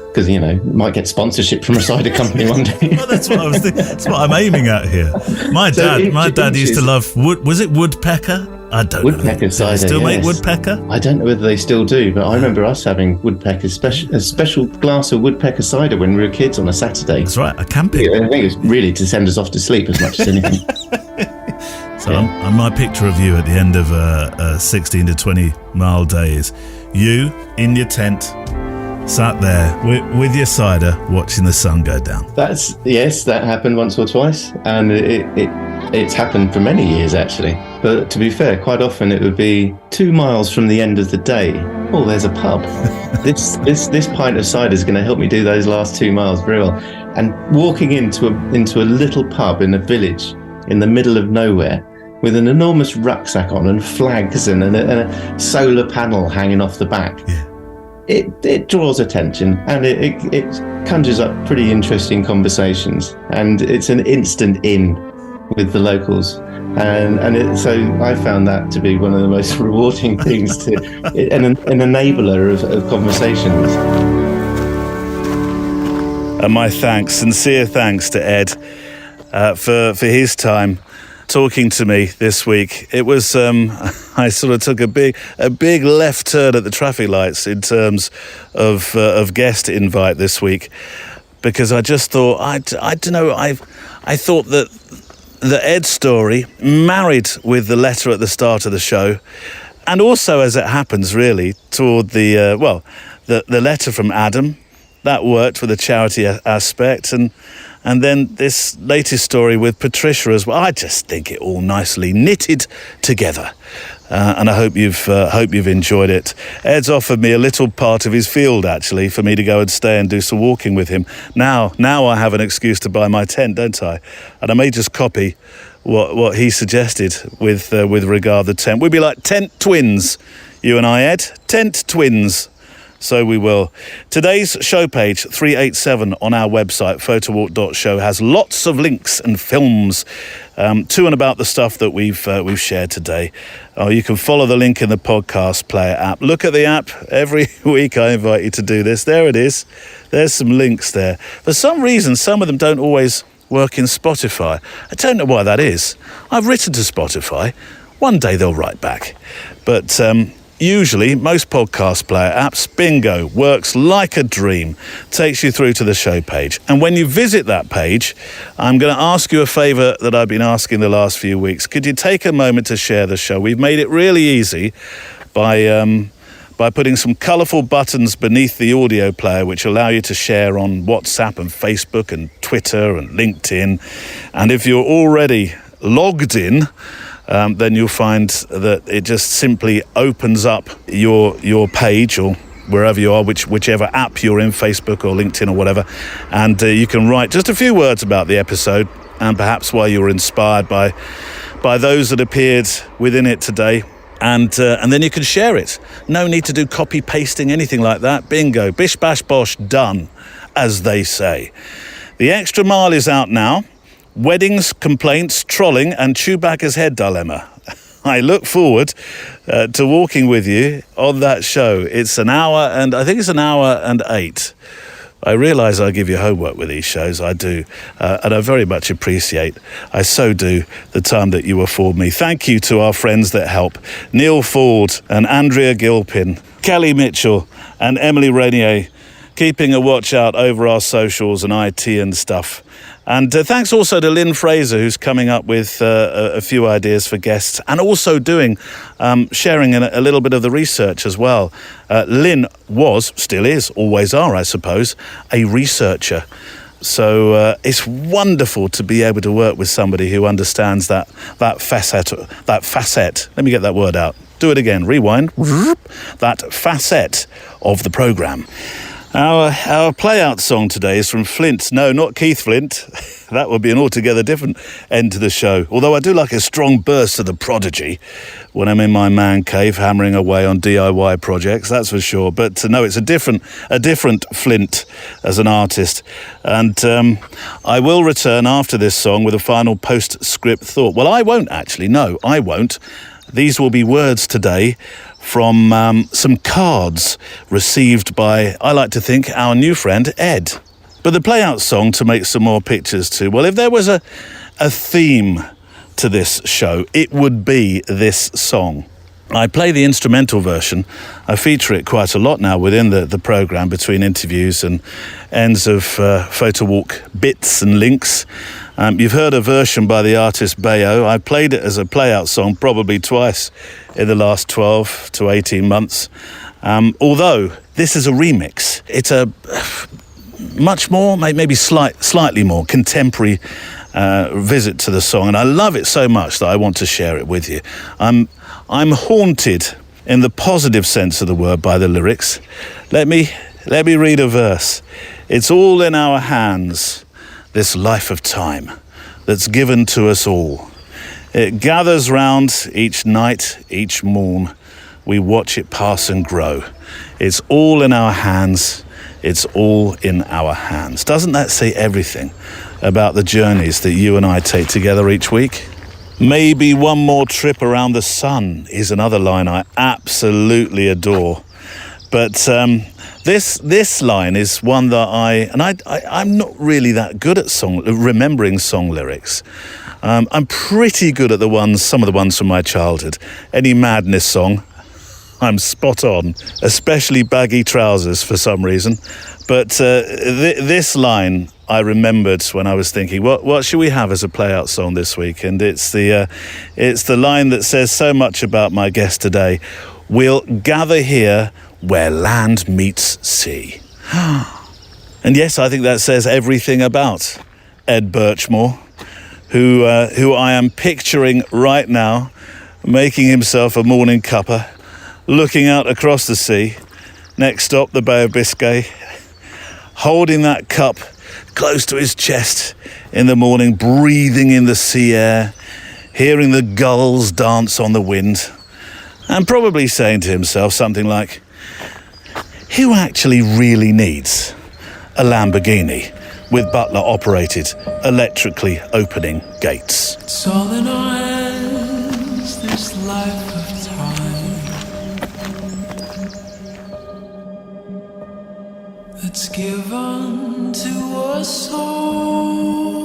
because might get sponsorship from a cider company one day. Well, that's what I was thinking. That's what I'm aiming at here. My dad used to love was it woodpecker? I don't know. Woodpecker cider. Do they still make woodpecker? I don't know whether they still do, but I remember us having woodpecker a special glass of woodpecker cider when we were kids on a Saturday. That's right, a camping. I think it was really to send us off to sleep as much as anything. So my picture of you at the end of a 16 to 20 mile day is you in your tent, sat there with your cider, watching the sun go down. That happened once or twice, and it's happened for many years actually. But to be fair, quite often it would be 2 miles from the end of the day. Oh, there's a pub. This pint of cider is going to help me do those last 2 miles very well. And walking into a little pub in a village in the middle of nowhere, with an enormous rucksack on and flags and a solar panel hanging off the back. Yeah. It draws attention, and it conjures up pretty interesting conversations, and it's an instant in with the locals. So I found that to be one of the most rewarding things an enabler of conversations. And my sincere thanks to Ed for his time talking to me this week. It was I sort of took a big left turn at the traffic lights in terms of guest invite this week, because I just thought I don't know, I thought that the Ed story married with the letter at the start of the show, and also, as it happens really, toward the letter from Adam that worked for the charity aspect, and then this latest story with Patricia as well. I just think it all nicely knitted together, and I hope you've enjoyed it. Ed's offered me a little part of his field actually for me to go and stay and do some walking with him. Now I have an excuse to buy my tent, don't I? And I may just copy what he suggested with regard to the tent. We'd be like tent twins, you and I, Ed. Tent twins. So we will. Today's show page 387 on our website, photowalk.show, has lots of links and films to and about the stuff that we've shared today. You can follow the link in the podcast player app. Look at the app. Every week I invite you to do this. There it is. There's some links there. For some reason, some of them don't always work in Spotify. I don't know why that is. I've written to Spotify. One day they'll write back. But usually, most podcast player apps, bingo, works like a dream, takes you through to the show page. And when you visit that page, I'm going to ask you a favour that I've been asking the last few weeks. Could you take a moment to share the show? We've made it really easy by putting some colourful buttons beneath the audio player, which allow you to share on WhatsApp and Facebook and Twitter and LinkedIn. And if you're already logged in, then you'll find that it just simply opens up your page, or wherever you are, whichever app you're in, Facebook or LinkedIn or whatever, and you can write just a few words about the episode and perhaps why you were inspired by those that appeared within it today, and then you can share it. No need to do copy pasting, anything like that. Bingo, bish bash bosh, done, as they say. The Extra Mile is out now. Weddings, complaints, trolling, and Chewbacca's head dilemma. I look forward to walking with you on that show. It's an hour, and I think it's an hour and 8 I realise I give you homework with these shows, I do, and I very much appreciate, I so do, the time that you afford me. Thank you to our friends that help, Neil Ford and Andrea Gilpin, Kelly Mitchell and Emily Renier, keeping a watch out over our socials and IT and stuff. And thanks also to Lynn Fraser, who's coming up with a few ideas for guests and also sharing a little bit of the research as well. Lynn was, still is, always are, I suppose, a researcher. So it's wonderful to be able to work with somebody who understands that facet. Let me get that word out. Do it again. Rewind. That facet of the programme. Our play-out song today is from Flint. No, not Keith Flint. That would be an altogether different end to the show. Although I do like a strong burst of the Prodigy when I'm in my man cave hammering away on DIY projects, that's for sure. But no, it's a different Flint as an artist. And I will return after this song with a final postscript thought. Well, I won't actually. No, I won't. These will be words today from some cards received by, I like to think, our new friend Ed. But the play-out song to make some more pictures to, well, if there was a theme to this show, it would be this song. I play the instrumental version. I feature it quite a lot now within the programme between interviews and ends of Photowalk bits and links. You've heard a version by the artist Bayo. I played it as a play-out song probably twice in the last 12 to 18 months. Although this is a remix. It's a much more, maybe slightly more contemporary visit to the song. And I love it so much that I want to share it with you. I'm haunted in the positive sense of the word by the lyrics. Let me read a verse. It's all in our hands, this life of time that's given to us all. It gathers round each night, each morn. We watch it pass and grow. It's all in our hands. It's all in our hands. Doesn't that say everything about the journeys that you and I take together each week? Maybe one more trip around the sun is another line I absolutely adore. But this line is one that I'm not really that good at remembering song lyrics. I'm pretty good at some of the ones from my childhood. Any Madness song, I'm spot on, especially Baggy Trousers for some reason. But this line I remembered when I was thinking, what should we have as a play-out song this week? And it's the line that says so much about my guest today. We'll gather here where land meets sea. And yes, I think that says everything about Ed Birchmore, who I am picturing right now, making himself a morning cuppa, looking out across the sea, next stop the Bay of Biscay, holding that cup close to his chest in the morning, breathing in the sea air, hearing the gulls dance on the wind, and probably saying to himself something like, who actually really needs a Lamborghini with butler-operated, electrically opening gates? It's all in our hands, this life of time that's given to us all.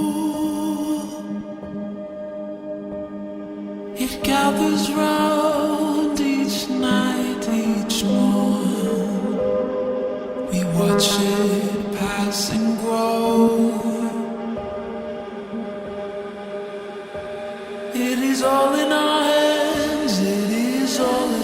It gathers round each night, each morn. We watch it pass and grow. It is all in our hands, it is all in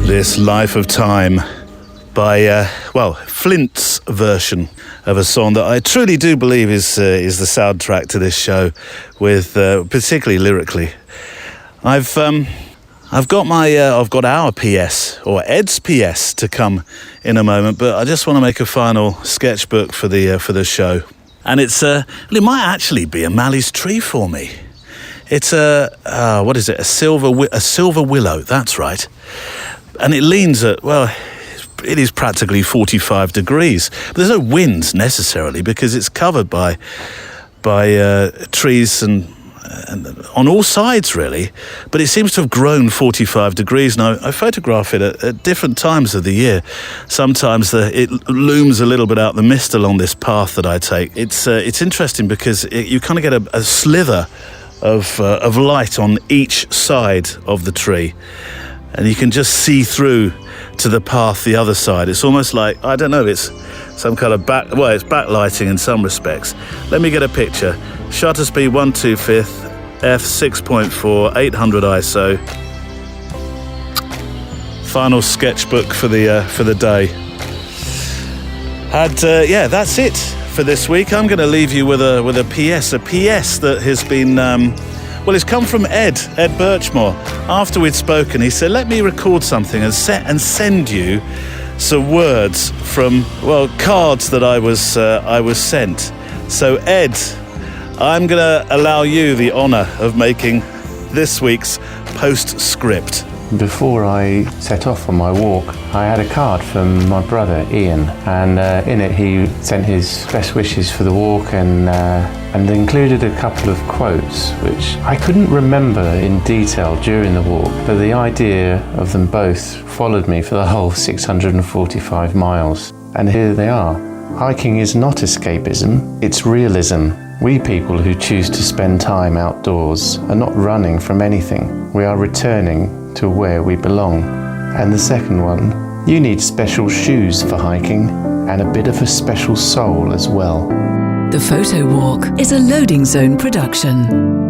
This Life of Time by, Flint's version of a song that I truly do believe is the soundtrack to this show, with particularly lyrically. I've got our PS, or Ed's PS, to come in a moment, but I just want to make a final sketchbook for the show, and it might actually be a Mallee's tree for me. It's a silver willow. That's right, and it leans at, well, it is practically 45 degrees. But there's no wind necessarily, because it's covered by trees and on all sides, really. But it seems to have grown 45 degrees. Now, I photograph it at different times of the year. Sometimes it looms a little bit out the mist along this path that I take. It's interesting because you kind of get a slither of light on each side of the tree, and you can just see through to the path the other side. It's almost like, I don't know, it's some kind of it's backlighting in some respects. Let me get a picture. Shutter speed 1/2, f 6.4, 800 ISO. Final sketchbook for the day. And that's it for this week. I'm going to leave you with a PS that has been it's come from Ed Birchmore. After we'd spoken, he said, let me record something and send you some words from, cards that I was sent. So Ed, I'm going to allow you the honour of making this week's postscript. Before I set off on my walk, I had a card from my brother Ian, and in it he sent his best wishes for the walk and included a couple of quotes which I couldn't remember in detail during the walk, but the idea of them both followed me for the whole 645 miles. And here they are. Hiking is not escapism, it's realism. We people who choose to spend time outdoors are not running from anything. We are returning to where we belong. And the second one, you need special shoes for hiking and a bit of a special soul as well. The Photowalk is a Loading Zone production.